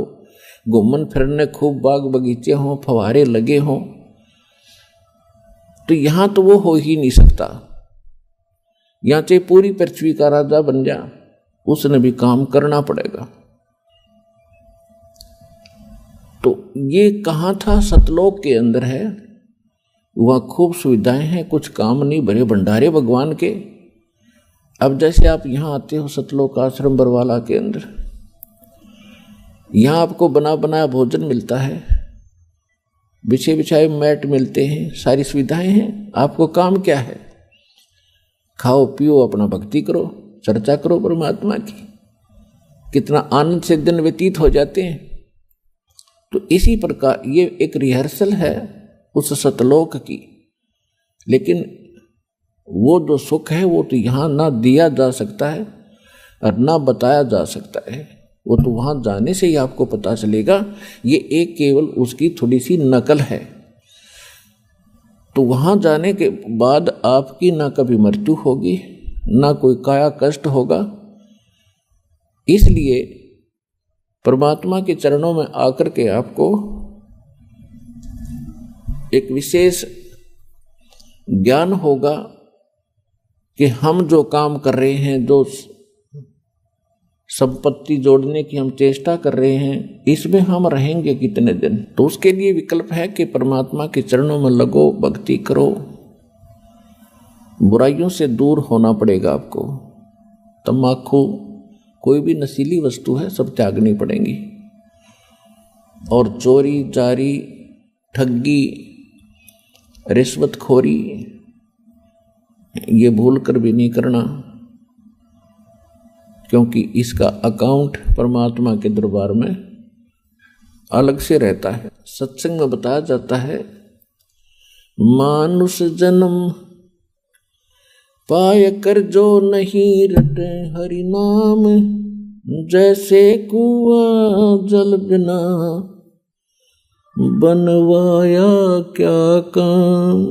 घूमन फिरने खूब बाग बगीचे हों, फव्वारे लगे हों। तो यहाँ तो वो हो ही नहीं सकता। यहाँ चाहे पूरी पृथ्वी का राजा बन जा, उसने भी काम करना पड़ेगा। तो ये कहाँ था? सतलोक के अंदर है। वहाँ खूब सुविधाएं हैं, कुछ काम नहीं, बड़े भंडारे भगवान के। अब जैसे आप यहाँ आते हो सतलोक आश्रम बरवाला के अंदर, यहाँ आपको बना बनाया भोजन मिलता है, बिछे बिछाए मैट मिलते हैं, सारी सुविधाएं हैं। आपको काम क्या है? खाओ पियो, अपना भक्ति करो, चर्चा करो परमात्मा की। कितना आनंद से दिन व्यतीत हो जाते हैं। तो इसी प्रकार ये एक रिहर्सल है उस सतलोक की। लेकिन वो जो सुख है वो तो यहाँ ना दिया जा सकता है और ना बताया जा सकता है। वो तो वहाँ जाने से ही आपको पता चलेगा। ये एक केवल उसकी थोड़ी सी नकल है। तो वहाँ जाने के बाद आपकी ना कभी मृत्यु होगी, ना कोई काया कष्ट होगा। इसलिए परमात्मा के चरणों में आकर के आपको एक विशेष ज्ञान होगा कि हम जो काम कर रहे हैं, जो संपत्ति जोड़ने की हम चेष्टा कर रहे हैं, इसमें हम रहेंगे कितने दिन। तो उसके लिए विकल्प है कि परमात्मा के चरणों में लगो, भक्ति करो। बुराइयों से दूर होना पड़ेगा आपको। तम्बाकू, कोई भी नशीली वस्तु है, सब त्यागनी पड़ेंगी। और चोरी जारी, ठगी, रिश्वतखोरी ये भूल कर भी नहीं करना, क्योंकि इसका अकाउंट परमात्मा के दरबार में अलग से रहता है। सत्संग में बताया जाता है, मानुष जन्म पाय कर जो नहीं रटे हरि नाम, जैसे कुआं जल बिना बनवाया क्या काम।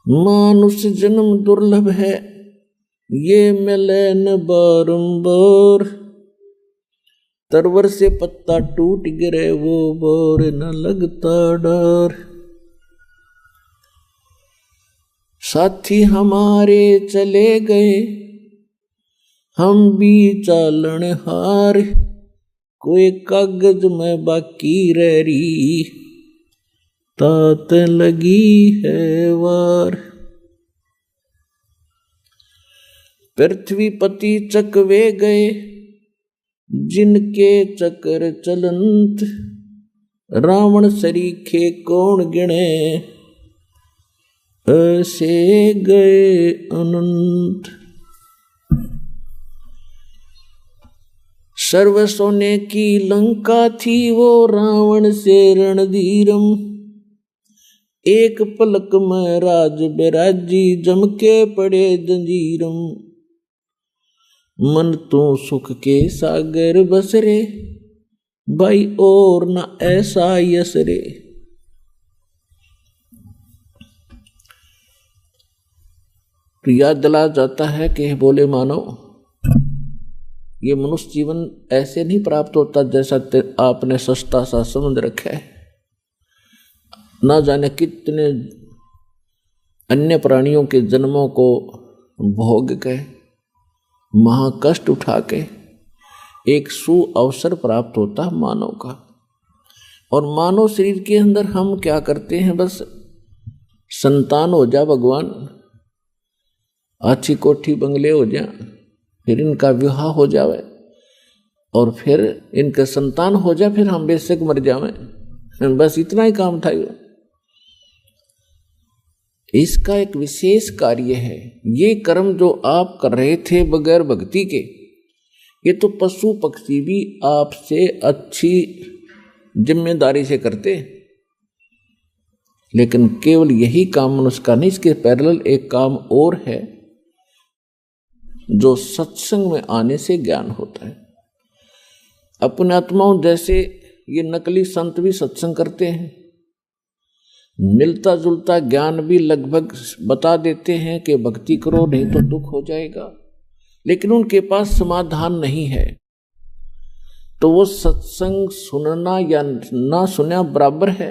मानुष जन्म दुर्लभ है, ये मिले न बारंबार। तरवर से पत्ता टूट गिरे वो बोर न लगता डर। साथी हमारे चले गए, हम भी चालन हार। कोई कागज में बाकी रह रही, तात लगी है वार। पृथ्वीपति चकवे गए, जिनके चक्र चलंत। रावण सरीखे कौन गिने, ऐसे गए अनंत। सर्व सोने की लंका थी वो रावण से रणधीरम। एक पलक में राज बिराजी, जम के पड़े जंजीरम। मन तो सुख के सागर बसरे, भाई और न ऐसा यसरे। तो याद दिला जाता है कि बोले मानव, ये मनुष्य जीवन ऐसे नहीं प्राप्त होता जैसा आपने सस्ता सा समझ रखा है। ना जाने कितने अन्य प्राणियों के जन्मों को भोग के, महाकष्ट उठा के एक सु अवसर प्राप्त होता मानव का। और मानव शरीर के अंदर हम क्या करते हैं, बस संतान हो जा भगवान, अच्छी कोठी बंगले हो जा, फिर इनका विवाह हो जावे और फिर इनके संतान हो जाए, फिर हम बेशक मर जावे, बस इतना ही काम था। इसका एक विशेष कार्य है। ये कर्म जो आप कर रहे थे बगैर भक्ति के, ये तो पशु पक्षी भी आपसे अच्छी जिम्मेदारी से करते। लेकिन केवल यही काम मनुष्य का नहीं, इसके पैरेलल एक काम और है जो सत्संग में आने से ज्ञान होता है। अपने आत्माओं जैसे ये नकली संत भी सत्संग करते हैं, मिलता जुलता ज्ञान भी लगभग बता देते हैं कि भक्ति करो नहीं तो दुख हो जाएगा, लेकिन उनके पास समाधान नहीं है। तो वो सत्संग सुनना या ना सुनना बराबर है।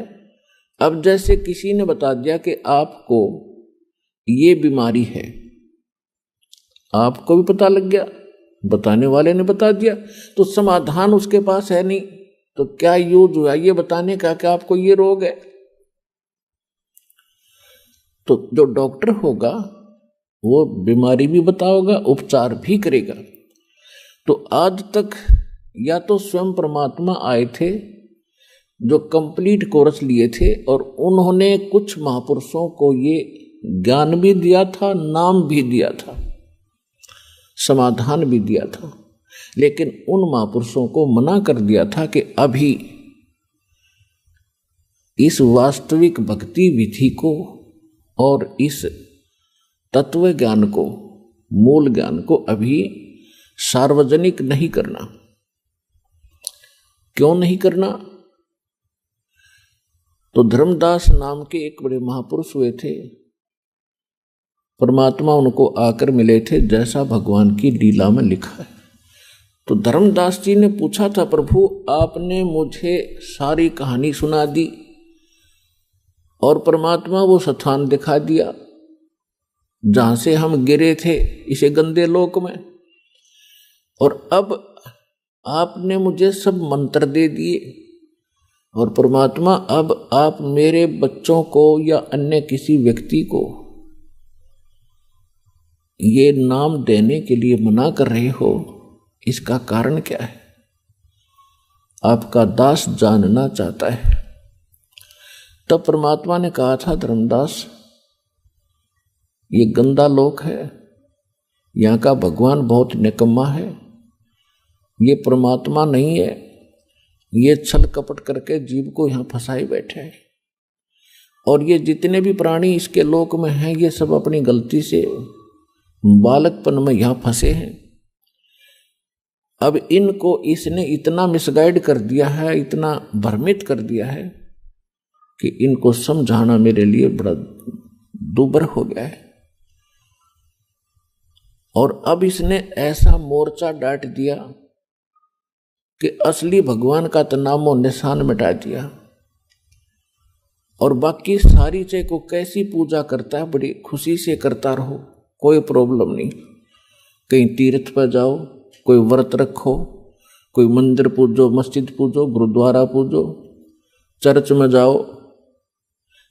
अब जैसे किसी ने बता दिया कि आपको ये बीमारी है, आपको भी पता लग गया, बताने वाले ने बता दिया, तो समाधान उसके पास है नहीं, तो क्या यूज हुआ ये बताने का कि आपको ये रोग है। तो जो डॉक्टर होगा वो बीमारी भी बताओगा, उपचार भी करेगा। तो आज तक या तो स्वयं परमात्मा आए थे जो कंप्लीट कोर्स लिए थे, और उन्होंने कुछ महापुरुषों को ये ज्ञान भी दिया था, नाम भी दिया था, समाधान भी दिया था, लेकिन उन महापुरुषों को मना कर दिया था कि अभी इस वास्तविक भक्ति विधि को और इस तत्व ज्ञान को, मूल ज्ञान को अभी सार्वजनिक नहीं करना। क्यों नहीं करना? तो धर्मदास नाम के एक बड़े महापुरुष हुए थे, परमात्मा उनको आकर मिले थे, जैसा भगवान की लीला में लिखा है। तो धर्मदास जी ने पूछा था, प्रभु आपने मुझे सारी कहानी सुना दी और परमात्मा वो स्थान दिखा दिया जहां से हम गिरे थे इसे गंदे लोक में, और अब आपने मुझे सब मंत्र दे दिए, और परमात्मा अब आप मेरे बच्चों को या अन्य किसी व्यक्ति को ये नाम देने के लिए मना कर रहे हो, इसका कारण क्या है? आपका दास जानना चाहता है। तब परमात्मा ने कहा था, धर्मदास ये गंदा लोक है, यहाँ का भगवान बहुत निकम्मा है, ये परमात्मा नहीं है, ये छल कपट करके जीव को यहाँ फंसाए बैठे है, और ये जितने भी प्राणी इसके लोक में हैं ये सब अपनी गलती से बालकपन में यहाँ फंसे हैं। अब इनको इसने इतना मिसगाइड कर दिया है, इतना भ्रमित कर दिया है कि इनको समझाना मेरे लिए बड़ा दुर्भर हो गया है। और अब इसने ऐसा मोर्चा डांट दिया कि असली भगवान का तो नामो निशान मिटा दिया, और बाकी सारी चाहे को कैसी पूजा करता है बड़ी खुशी से करता रहो, कोई प्रॉब्लम नहीं। कहीं तीर्थ पर जाओ, कोई व्रत रखो, कोई मंदिर पूजो, मस्जिद पूजो, गुरुद्वारा पूजो, चर्च में जाओ,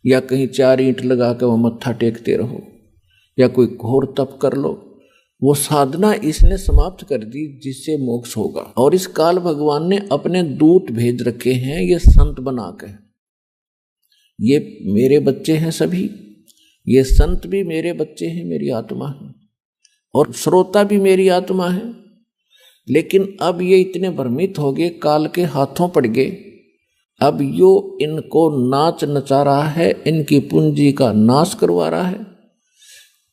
या कहीं 4 ईंट लगा के वह मत्था टेकते रहो, या कोई घोर तप कर लो। वो साधना इसने समाप्त कर दी जिससे मोक्ष होगा। और इस काल भगवान ने अपने दूत भेज रखे हैं ये संत बना के। ये मेरे बच्चे हैं सभी, ये संत भी मेरे बच्चे हैं, मेरी आत्मा है, और श्रोता भी मेरी आत्मा है। लेकिन अब ये इतने भ्रमित हो गए, काल के हाथों पड़ गए। अब यो इनको नाच नचा रहा है, इनकी पूंजी का नाश करवा रहा है।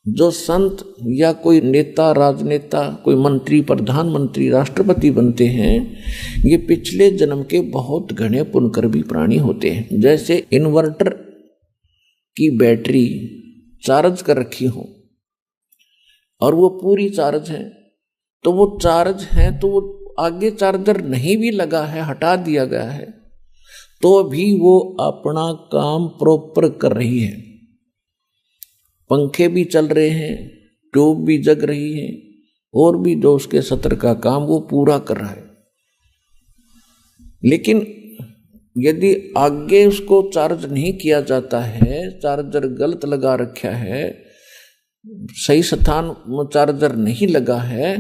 जो संत या कोई नेता, राजनेता, कोई मंत्री, प्रधानमंत्री, राष्ट्रपति बनते हैं, ये पिछले जन्म के बहुत घने पुण्यकर्मी प्राणी होते हैं। जैसे इन्वर्टर की बैटरी चार्ज कर रखी हो और वो पूरी चार्ज है, तो वो चार्ज है, तो वो आगे चार्जर नहीं भी लगा है, हटा दिया गया है, तो भी वो अपना काम प्रॉपर कर रही है। पंखे भी चल रहे हैं, ट्यूब भी जग रही है, और भी जो उसके सत्र का काम वो पूरा कर रहा है। लेकिन यदि आगे उसको चार्ज नहीं किया जाता है, चार्जर गलत लगा रखा है, सही स्थान में चार्जर नहीं लगा है,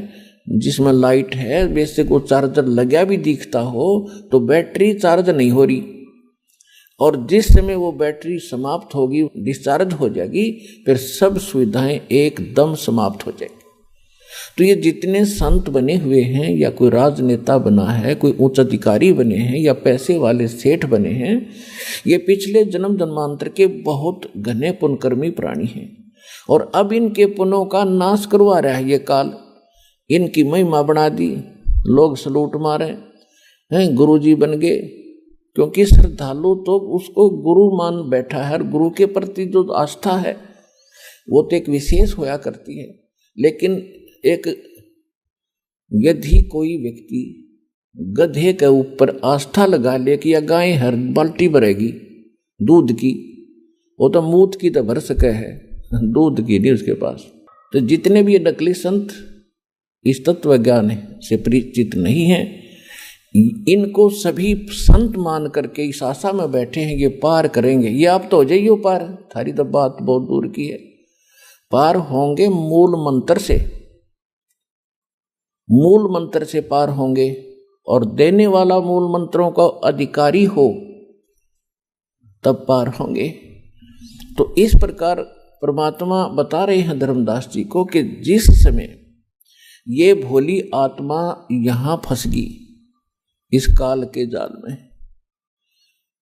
जिसमें लाइट है, वैसे को चार्जर लगा भी दिखता हो, तो बैटरी चार्ज नहीं हो रही, और जिस समय वो बैटरी समाप्त होगी, डिस्चार्ज हो जाएगी, फिर सब सुविधाएं एकदम समाप्त हो जाएगी। तो ये जितने संत बने हुए हैं, या कोई राजनेता बना है, कोई उच्च अधिकारी बने हैं, या पैसे वाले सेठ बने हैं, ये पिछले जन्म जन्मांतर के बहुत घने पुण्यकर्मी प्राणी हैं, और अब इनके पुण्यों का नाश करवा रहा है ये काल। इनकी महिमा बना दी, लोग सलूट मारे हैं, गुरु जी बन गए, क्योंकि श्रद्धालु तो उसको गुरु मान बैठा है, और गुरु के प्रति जो आस्था है वो तो एक विशेष होया करती है। लेकिन एक यदि कोई व्यक्ति गधे के ऊपर आस्था लगा ले कि या गाय हर बाल्टी भरेगी दूध की, वो तो मूत की तो भर सके है, दूध की नहीं उसके पास। तो जितने भी ये नकली संत इस तत्व ज्ञान से परिचित नहीं हैं, इनको सभी संत मान करके इस आशा में बैठे हैं ये पार करेंगे। ये आप तो हो जाइए पार, थारी तो बात बहुत दूर की है। पार होंगे मूल मंत्र से, मूल मंत्र से पार होंगे और देने वाला मूल मंत्रों का अधिकारी हो तब पार होंगे। तो इस प्रकार परमात्मा बता रहे हैं धर्मदास जी को कि जिस समय ये भोली आत्मा यहां फंस गई इस काल के जाल में,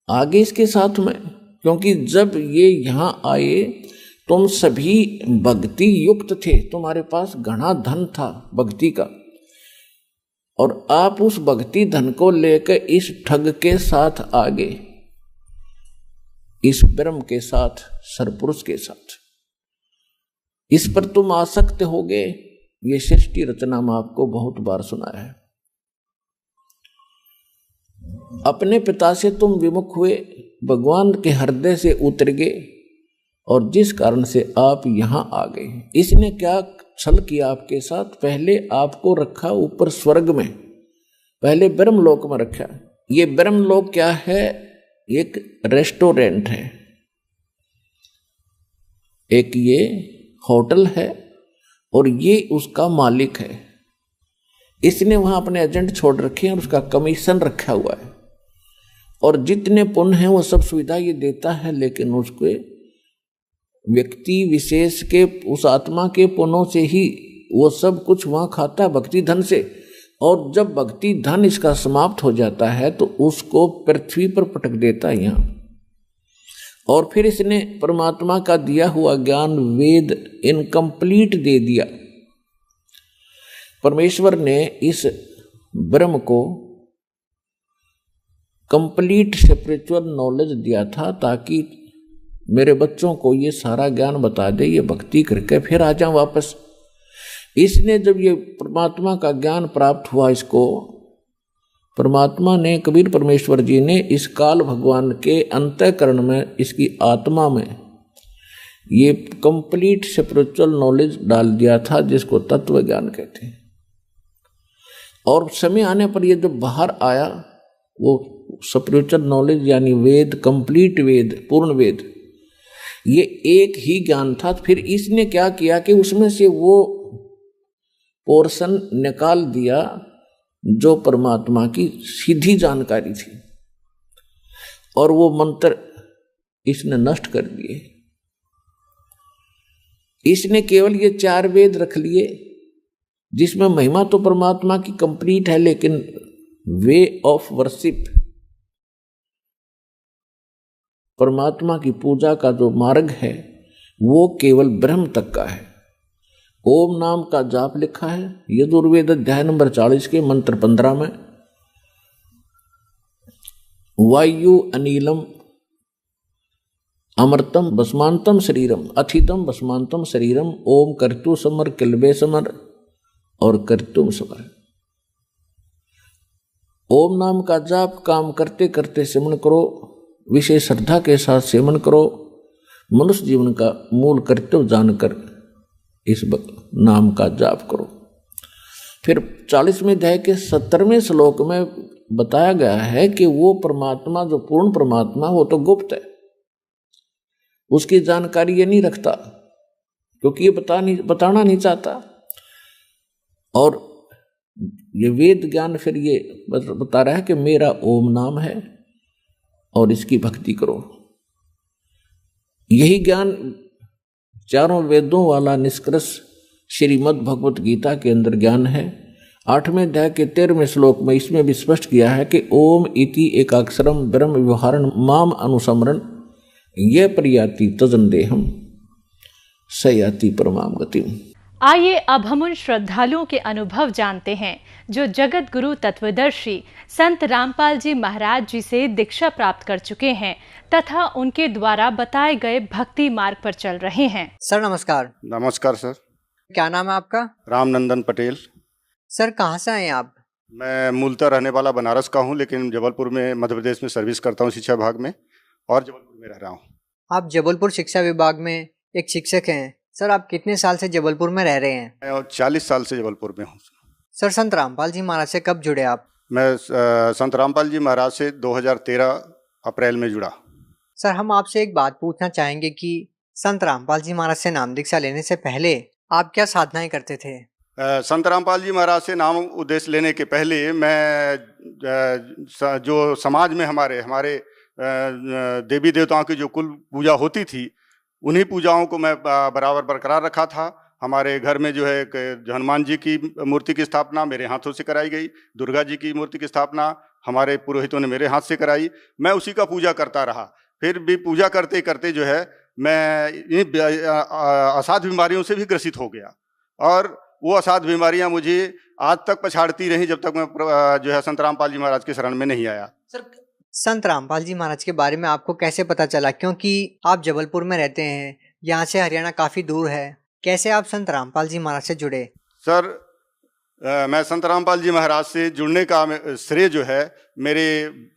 आगे इसके साथ में, क्योंकि जब ये यहां आए तुम सभी भक्ति युक्त थे, तुम्हारे पास घना धन था भक्ति का, और आप उस भक्ति धन को लेकर इस ठग के साथ आगे, इस ब्रह्म के साथ, सरपुरुष के साथ, इस पर तुम आसक्त हो गए। ये सृष्टि रचना में आपको बहुत बार सुनाया है। अपने पिता से तुम विमुख हुए, भगवान के हृदय से उतर गए, और जिस कारण से आप यहां आ गए। इसने क्या छल किया आपके साथ? पहले आपको रखा ऊपर स्वर्ग में, पहले ब्रह्मलोक में रखा। ये ब्रह्मलोक क्या है? एक रेस्टोरेंट है, एक ये होटल है, और ये उसका मालिक है। इसने वहां अपने एजेंट छोड़ रखे हैं और उसका कमीशन रखा हुआ है, और जितने पुण्य हैं वो सब सुविधा ये देता है, लेकिन उसके व्यक्ति विशेष के, उस आत्मा के पुण्यों से ही वो सब कुछ वहां खाता है, भक्ति धन से। और जब भक्ति धन इसका समाप्त हो जाता है तो उसको पृथ्वी पर पटक देता है यहाँ। और फिर इसने परमात्मा का दिया हुआ ज्ञान वेद इनकम्प्लीट दे दिया। परमेश्वर ने इस ब्रह्म को कंप्लीट स्पिरिचुअल नॉलेज दिया था ताकि मेरे बच्चों को ये सारा ज्ञान बता दे, ये भक्ति करके फिर आ जाऊं वापस। इसने जब ये परमात्मा का ज्ञान प्राप्त हुआ, इसको परमात्मा ने, कबीर परमेश्वर जी ने इस काल भगवान के अंतःकरण में, इसकी आत्मा में ये कंप्लीट स्पिरिचुअल नॉलेज डाल दिया था, जिसको तत्व ज्ञान कहते हैं। और समय आने पर ये जब बाहर आया, वो स्पिरिचुअल नॉलेज यानी वेद, कंप्लीट वेद, पूर्ण वेद, ये एक ही ज्ञान था। फिर इसने क्या किया कि उसमें से वो पोर्शन निकाल दिया जो परमात्मा की सीधी जानकारी थी, और वो मंत्र इसने नष्ट कर दिए। इसने केवल ये 4 वेद रख लिए, जिसमें महिमा तो परमात्मा की कंप्लीट है, लेकिन वे ऑफ वर्शिप, परमात्मा की पूजा का जो मार्ग है वो केवल ब्रह्म तक का है। ओम नाम का जाप लिखा है यजुर्वेद अध्याय नंबर 40 के मंत्र 15 में। वायु अनिलम अमृतम भस्मांतम शरीरम अथितम भस्मांतम शरीरम ओम कर्तु समर किलबे समर और कर्तुम समर। ओम नाम का जाप काम करते करते सेवन करो, विशेष श्रद्धा के साथ सेवन करो, मनुष्य जीवन का मूल कर्तव्य जानकर इस नाम का जाप करो। फिर 40वें अध्याय के 17वें श्लोक में बताया गया है कि वो परमात्मा, जो पूर्ण परमात्मा, वो तो गुप्त है, उसकी जानकारी ये नहीं रखता, क्योंकि ये बताना नहीं चाहता। और ये वेद ज्ञान फिर ये बता रहा है कि मेरा ओम नाम है और इसकी भक्ति करो। यही ज्ञान चारों वेदों वाला निष्कर्ष श्रीमद् भगवत गीता के अंदर ज्ञान है। 8वें अध्याय के 13वें श्लोक में इसमें भी स्पष्ट किया है कि ओम इति एकाक्षरम ब्रह्म व्यवहारण माम अनुसमरण ये प्रयाति तजन देहम सयाति परमाम गतिम। आइए अब हम उन श्रद्धालुओं के अनुभव जानते हैं जो जगत गुरु तत्वदर्शी संत रामपाल जी महाराज जी से दीक्षा प्राप्त कर चुके हैं तथा उनके द्वारा बताए गए भक्ति मार्ग पर चल रहे हैं। सर नमस्कार। नमस्कार सर। क्या नाम है आपका? रामनंदन पटेल। सर कहाँ से आए आप? मैं मूलतः रहने वाला बनारस का हूँ, लेकिन जबलपुर में मध्य प्रदेश में सर्विस करता हूँ शिक्षा विभाग में, और जबलपुर में रह रहा हूँ। आप जबलपुर शिक्षा विभाग में एक शिक्षक हैं। सर आप कितने साल से जबलपुर में रह रहे हैं? मैं 40 साल से जबलपुर में हूँ। सर संत रामपाल जी महाराज से कब जुड़े आप? मैं संत रामपाल जी महाराज से 2013 अप्रैल में जुड़ा। सर हम आपसे एक बात पूछना चाहेंगे कि संत रामपाल जी महाराज से नाम दीक्षा लेने से पहले आप क्या साधनाएं करते थे? संत रामपाल जी महाराज से नाम उद्देश्य लेने के पहले मैं जो समाज में हमारे देवी देवताओं की जो कुल पूजा होती थी, उन्हीं पूजाओं को मैं बराबर बरकरार रखा था। हमारे घर में जो है एक हनुमान जी की मूर्ति की स्थापना मेरे हाथों से कराई गई, दुर्गा जी की मूर्ति की स्थापना हमारे पुरोहितों ने मेरे हाथ से कराई। मैं उसी का पूजा करता रहा। फिर भी पूजा करते करते जो है मैं इन असाध बीमारियों से भी ग्रसित हो गया, और वो असाध बीमारियां मुझे आज तक पछाड़ती रहीं जब तक मैं जो है संत रामपाल जी महाराज के शरण में नहीं आया। सर, संत रामपाल जी महाराज के बारे में आपको कैसे पता चला? क्योंकि आप जबलपुर में रहते हैं, यहाँ से हरियाणा काफी दूर है। कैसे आप संत रामपाल जी महाराज से जुड़े? सर, मैं संत रामपाल जी महाराज से जुड़ने का श्रेय जो है मेरे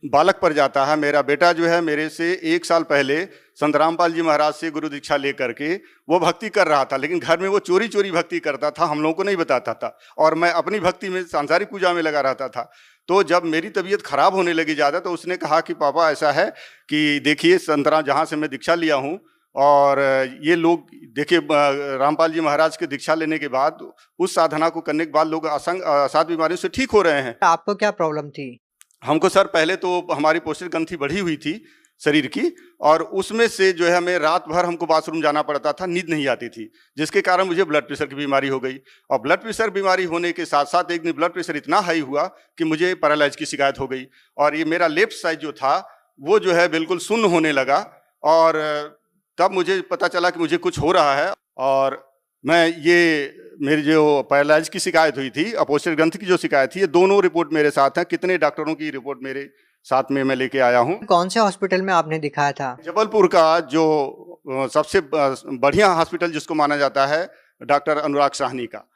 बालक पर जाता है। मेरा बेटा जो है मेरे से 1 साल पहले संत रामपाल जी महाराज से गुरु दीक्षा लेकर के वो भक्ति कर रहा था, लेकिन घर में वो चोरी चोरी भक्ति करता था, हम लोगों को नहीं बताता था, और मैं अपनी भक्ति में सांसारिक पूजा में लगा रहता था। तो जब मेरी तबीयत खराब होने लगी ज़्यादा, तो उसने कहा कि पापा ऐसा है कि देखिए संतरा जहाँ से मैं दीक्षा लिया हूँ, और ये लोग देखिए रामपाल जी महाराज के दीक्षा लेने के बाद उस साधना को करने के बाद लोग असाध बीमारियों से ठीक हो रहे हैं। आपको क्या प्रॉब्लम थी? हमको सर पहले तो हमारी पौष्टिक ग्रंथि बढ़ी हुई थी शरीर की, और उसमें से जो है हमें रात भर हमको बाथरूम जाना पड़ता था, नींद नहीं आती थी, जिसके कारण मुझे ब्लड प्रेशर की बीमारी हो गई। और ब्लड प्रेशर बीमारी होने के साथ साथ एक दिन ब्लड प्रेशर इतना हाई हुआ कि मुझे पैरालाइज की शिकायत हो गई, और ये मेरा लेफ्ट साइड जो था वो जो है बिल्कुल शून्य होने लगा। और तब मुझे पता चला कि मुझे कुछ हो रहा है, और मैं ये मेरी जो पैरालाइज की शिकायत हुई थी, अपौष्टिक ग्रंथि की जो शिकायत थी, ये दोनों रिपोर्ट मेरे साथ हैं। कितने डॉक्टरों की रिपोर्ट मेरे साथ में मैं लेके आया हूँ। कौन से हॉस्पिटल में आपने दिखाया था? जबलपुर का जो सबसे बढ़िया हॉस्पिटल जिसको माना जाता है, डॉक्टर अनुराग साहनी का।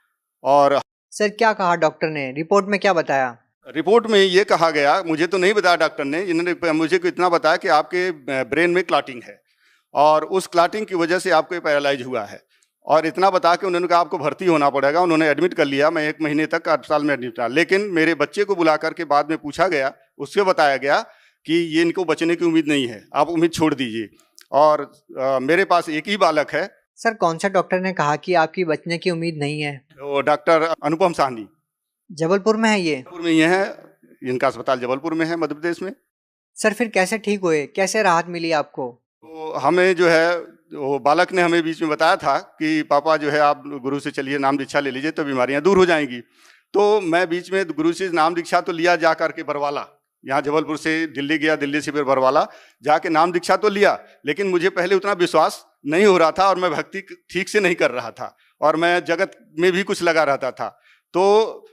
और सर, क्या कहा डॉक्टर ने? रिपोर्ट में क्या बताया? रिपोर्ट में ये कहा गया, मुझे तो नहीं बताया डॉक्टर ने, इन्होंने मुझे इतना बताया कि आपके ब्रेन में क्लॉटिंग है, और उस क्लॉटिंग की वजह से आपको पैरालाइज हुआ है। और इतना बता के उन्होंने कहा आपको भर्ती होना पड़ेगा। उन्होंने एडमिट कर लिया। मैं 1 महीने तक अस्पताल में एडमिट रहा, लेकिन मेरे बच्चे को बुला करके बाद में पूछा गया, उससे बताया गया कि ये इनको बचने की उम्मीद नहीं है, आप उम्मीद छोड़ दीजिए। और मेरे पास एक ही बालक है। सर, कौन सा डॉक्टर ने कहा कि आपकी बचने की उम्मीद नहीं है? वो डॉक्टर अनुपम साहनी। जबलपुर में है ये? जबलपुर में ये है, इनका अस्पताल जबलपुर में है, मध्य प्रदेश में। सर, फिर कैसे ठीक हुए? कैसे राहत मिली आपको? तो हमें जो है वो बालक ने हमें बीच में बताया था कि पापा जो है आप गुरु से चलिए, नाम दीक्षा ले लीजिए तो बीमारियां दूर हो जाएंगी। तो मैं बीच में गुरु से नाम दीक्षा तो लिया जा करके बरवाला, यहाँ जबलपुर से दिल्ली गया, दिल्ली से फिर बरवाला जाके नाम दीक्षा तो लिया, लेकिन मुझे पहले उतना विश्वास नहीं हो रहा था, और मैं भक्ति ठीक से नहीं कर रहा था, और मैं जगत में भी कुछ लगा रहता था। तो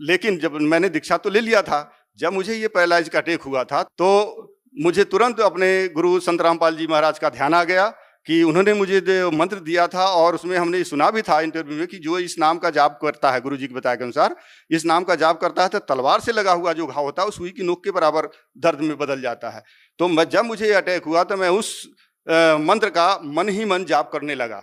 लेकिन जब मैंने दीक्षा तो ले लिया था, जब मुझे ये पैरालाइज का अटैक हुआ था, तो मुझे तुरंत अपने गुरु संत रामपाल जी महाराज का ध्यान आ गया कि उन्होंने मुझे मंत्र दिया था, और उसमें हमने सुना भी था इंटरव्यू में कि जो इस नाम का जाप करता है, गुरु जी के बताए के अनुसार इस नाम का जाप करता है तो तलवार से लगा हुआ जो घाव होता है वो सुई की नोक के बराबर दर्द में बदल जाता है। तो जब मुझे ये अटैक हुआ तो मैं उस मंत्र का मन ही मन जाप करने लगा।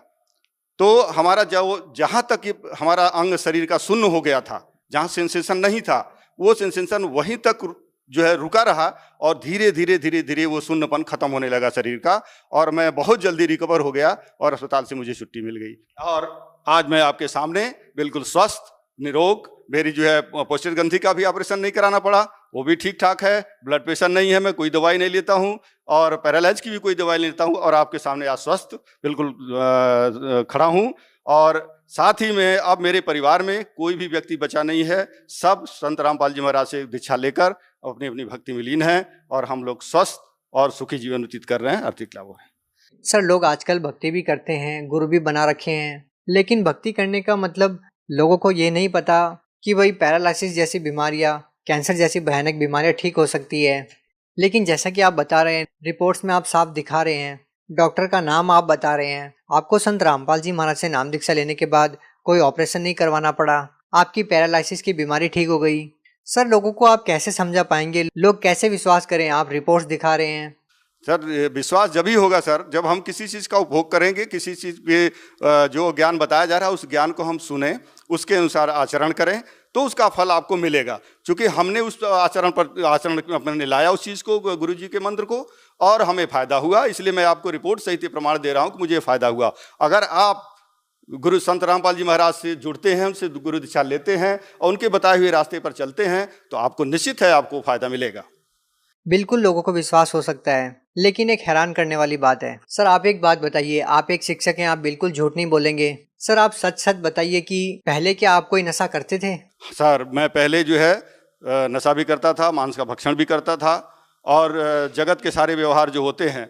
तो हमारा जहाँ तक हमारा अंग शरीर का शून्य हो गया था, जहाँ सेंसेशन नहीं था, वो सेंसेशन वहीं तक जो है रुका रहा, और धीरे धीरे धीरे धीरे वो शून्यपन खत्म होने लगा शरीर का, और मैं बहुत जल्दी रिकवर हो गया, और अस्पताल से मुझे छुट्टी मिल गई। और आज मैं आपके सामने बिल्कुल स्वस्थ निरोग, मेरी जो है पौष्टिक ग्रंथि का भी ऑपरेशन नहीं कराना पड़ा, वो भी ठीक ठाक है, ब्लड प्रेशर नहीं है, मैं कोई दवाई नहीं लेता हूँ, और पैरालाइज की भी कोई दवाई नहीं लेता हूँ, और आपके सामने आज स्वस्थ बिल्कुल खड़ा हूँ। और साथ ही में अब मेरे परिवार में कोई भी व्यक्ति बचा नहीं है, सब संत रामपाल जी महाराज से दीक्षा लेकर अपनी अपनी भक्ति में लीन है, और हम लोग स्वस्थ और सुखी जीवन व्यतीत कर रहे हैं, आर्थिक लाभ है। सर, लोग आजकल भक्ति भी करते हैं, गुरु भी बना रखे हैं, लेकिन भक्ति करने का मतलब लोगों को ये नहीं पता कि वही पैरालिसिस जैसी बीमारियां, कैंसर जैसी भयानक बीमारियां ठीक हो सकती है। लेकिन जैसा कि आप बता रहे हैं, रिपोर्ट्स में आप साफ दिखा रहे हैं, डॉक्टर का नाम आप बता रहे हैं, आपको संत रामपाल जी महाराज से नाम दीक्षा लेने के बाद कोई ऑपरेशन नहीं करवाना पड़ा, आपकी पैरालिसिस की बीमारी ठीक हो गई। सर, लोगों को आप कैसे समझा पाएंगे? लोग कैसे विश्वास करें? आप रिपोर्ट्स दिखा रहे हैं। सर, विश्वास जब ही होगा सर, जब हम किसी चीज़ का उपभोग करेंगे, किसी चीज़ पे जो ज्ञान बताया जा रहा है उस ज्ञान को हम सुने, उसके अनुसार आचरण करें, तो उसका फल आपको मिलेगा। क्योंकि हमने उस आचरण अपने लाया उस चीज़ को, गुरु जी के मंत्र को, और हमें फ़ायदा हुआ, इसलिए मैं आपको रिपोर्ट सहित प्रमाण दे रहा हूँ कि मुझे फ़ायदा हुआ। अगर आप गुरु संत रामपाल जी महाराज से जुड़ते हैं, उनसे गुरु दीक्षा लेते हैं और उनके बताए हुए रास्ते पर चलते हैं तो आपको निश्चित है आपको फायदा मिलेगा। बिल्कुल लोगों को विश्वास हो सकता है, लेकिन एक हैरान करने वाली बात है। सर आप एक बात बताइए, आप एक शिक्षक हैं, आप बिल्कुल झूठ नहीं बोलेंगे। सर आप सच सच बताइए कि पहले क्या आप कोई नशा करते थे? सर मैं पहले जो है नशा भी करता था, मांस का भक्षण भी करता था और जगत के सारे व्यवहार जो होते हैं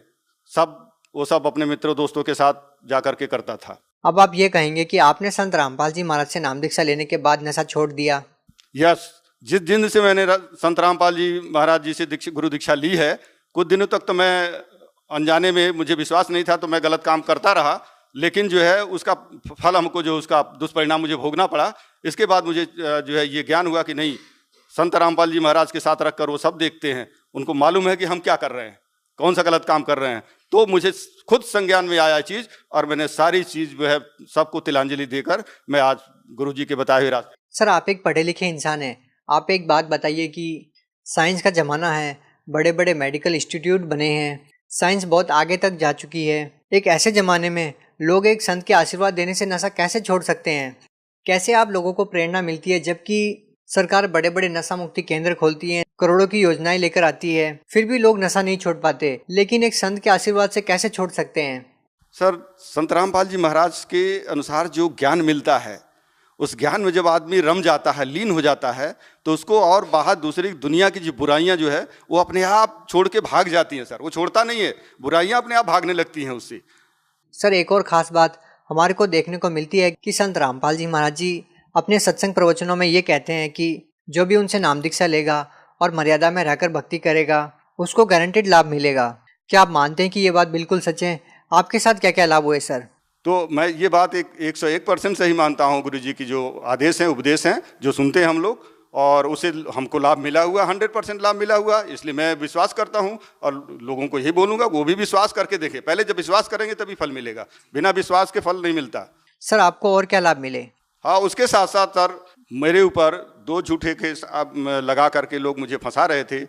वो सब अपने मित्रों दोस्तों के साथ जा करके करता था। अब आप ये कहेंगे कि आपने संत रामपाल जी महाराज से नाम दीक्षा लेने के बाद नशा छोड़ दिया? यस, जिस दिन से मैंने संत रामपाल जी महाराज जी से गुरु दीक्षा ली है, कुछ दिनों तक तो मैं अनजाने में, मुझे विश्वास नहीं था तो मैं गलत काम करता रहा, लेकिन जो है उसका फल हमको जो उसका दुष्परिणाम मुझे भोगना पड़ा। इसके बाद मुझे जो है ये ज्ञान हुआ कि नहीं, संत रामपाल जी महाराज के साथ रखकर वो सब देखते हैं, उनको मालूम है कि हम क्या कर रहे हैं, कौन सा गलत काम कर रहे हैं। तो मुझे खुद संज्ञान में आया चीज़ और मैंने सारी चीज़ जो है सबको तिलांजलि देकर मैं आज गुरु जी के बताए हुए रास्ते। सर आप एक पढ़े लिखे इंसान हैं, आप एक बात बताइए कि साइंस का ज़माना है, बड़े बड़े मेडिकल इंस्टीट्यूट बने हैं, साइंस बहुत आगे तक जा चुकी है। एक ऐसे ज़माने में लोग एक संत के आशीर्वाद देने से नशा कैसे छोड़ सकते हैं? कैसे आप लोगों को प्रेरणा मिलती है जबकि सरकार बड़े बड़े नशा मुक्ति केंद्र खोलती है, करोड़ों की योजनाएं लेकर आती है, फिर भी लोग नशा नहीं छोड़ पाते, लेकिन एक संत के आशीर्वाद से कैसे छोड़ सकते हैं? सर संत रामपाल जी महाराज के अनुसार जो ज्ञान मिलता है, उस ज्ञान में जब आदमी रम जाता है, लीन हो जाता है, तो उसको और बाहर दूसरी दुनिया की जो बुराइयां जो है वो अपने आप छोड़ के भाग जाती हैं। सर वो छोड़ता नहीं है, बुराइयां अपने आप भागने लगती हैं उससे। सर एक और ख़ास बात हमारे को देखने को मिलती है कि संत रामपाल जी महाराज जी अपने सत्संग प्रवचनों में ये कहते हैं कि जो भी उनसे नाम दीक्षा लेगा और मर्यादा में रहकर भक्ति करेगा उसको गारंटेड लाभ मिलेगा। क्या आप मानते हैं कि ये बात बिल्कुल सच है? आपके साथ क्या क्या लाभ हुए सर? तो मैं ये बात 101% सही मानता हूँ। गुरु जी की जो आदेश हैं, उपदेश हैं, जो सुनते हैं हम लोग, और उसे हमको लाभ मिला हुआ, 100% लाभ मिला हुआ। इसलिए मैं विश्वास करता हूँ और लोगों को यही बोलूँगा वो भी विश्वास करके देखें। पहले जब विश्वास करेंगे तभी फल मिलेगा, बिना विश्वास के फल नहीं मिलता। सर आपको और क्या लाभ मिले? हाँ, उसके साथ साथ सर मेरे ऊपर 2 झूठे केस लगा करके लोग मुझे फंसा रहे थे।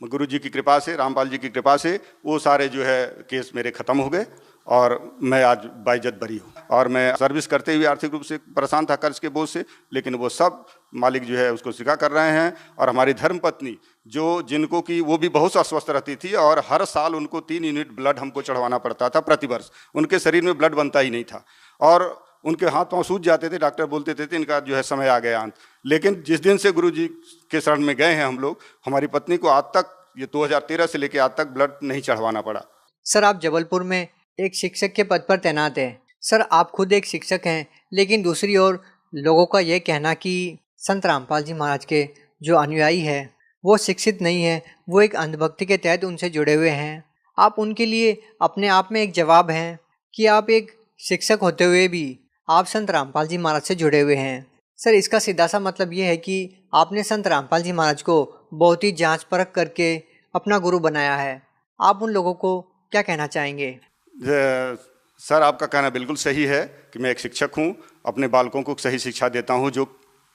गुरु जी की कृपा से, रामपाल जी की कृपा से वो सारे जो है केस मेरे ख़त्म हो गए और मैं आज बाइज्जत बरी हूँ। और मैं सर्विस करते हुए आर्थिक रूप से परेशान था कर्ज के बोझ से, लेकिन वो सब मालिक जो है उसको स्वीकार कर रहे हैं। और हमारी धर्मपत्नी जिनको कि वो भी बहुत अस्वस्थ रहती थी और हर साल उनको 3 यूनिट ब्लड हमको चढ़वाना पड़ता था प्रति वर्ष। उनके शरीर में ब्लड बनता ही नहीं था और उनके हाथ पाँव सूज जाते थे। डॉक्टर बोलते थे इनका जो है समय आ गया अंत। लेकिन जिस दिन से गुरु जी के शरण में गए हैं हम लोग, हमारी पत्नी को आज तक, ये 2013 से लेकर आज तक ब्लड नहीं चढ़वाना पड़ा। सर आप जबलपुर में एक शिक्षक के पद पर तैनात हैं। सर आप खुद एक शिक्षक हैं, लेकिन दूसरी ओर लोगों का यह कहना कि संत रामपाल जी महाराज के जो अनुयायी है वो शिक्षित नहीं है, वो एक अंधभक्ति के तहत उनसे जुड़े हुए हैं। आप उनके लिए अपने आप में एक जवाब हैं कि आप एक शिक्षक होते हुए भी आप संत रामपाल जी महाराज से जुड़े हुए हैं। सर इसका सीधा सा मतलब ये है कि आपने संत रामपाल जी महाराज को बहुत ही जांच परख करके अपना गुरु बनाया है। आप उन लोगों को क्या कहना चाहेंगे? सर आपका कहना बिल्कुल सही है कि मैं एक शिक्षक हूँ, अपने बालकों को सही शिक्षा देता हूँ जो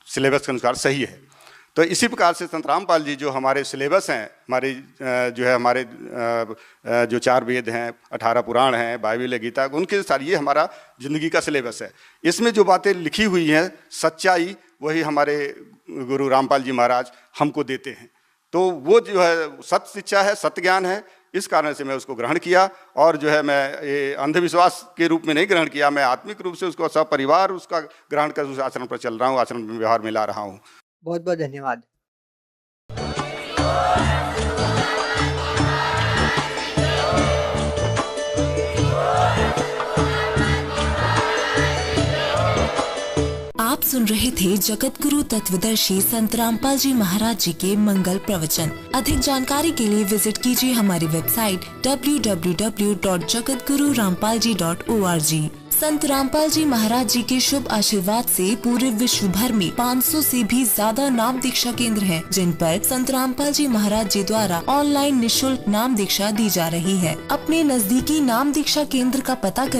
सिलेबस के अनुसार सही है। तो इसी प्रकार से संत रामपाल जी जो हमारे सिलेबस हैं, हमारे जो है हमारे जो 4 वेद हैं, 18 पुराण हैं, बाइबल है, गीता, उनके सारी ये हमारा ज़िंदगी का सिलेबस है। इसमें जो बातें लिखी हुई हैं सच्चाई वही हमारे गुरु रामपाल जी महाराज हमको देते हैं। तो वो जो है सत्य शिक्षा है, सत्य ज्ञान है। इस कारण से मैं उसको ग्रहण किया और जो है मैं ये अंधविश्वास के रूप में नहीं ग्रहण किया, मैं आत्मिक रूप से उसको सपरिवार उसका ग्रहण कर उस आचरण पर चल रहा हूँ, आचरण में व्यवहार में ला रहा हूँ। बहुत बहुत धन्यवाद। आप सुन रहे थे जगत गुरु तत्वदर्शी संत रामपाल जी महाराज जी के मंगल प्रवचन। अधिक जानकारी के लिए विजिट कीजिए हमारी वेबसाइट www.jagatgururampalji.org। संत रामपाल जी महाराज जी के शुभ आशीर्वाद से पूरे विश्व भर में 500 से भी ज्यादा नाम दीक्षा केंद्र हैं, जिन पर संत रामपाल जी महाराज जी द्वारा ऑनलाइन निशुल्क नाम दीक्षा दी जा रही है। अपने नजदीकी नाम दीक्षा केंद्र का पता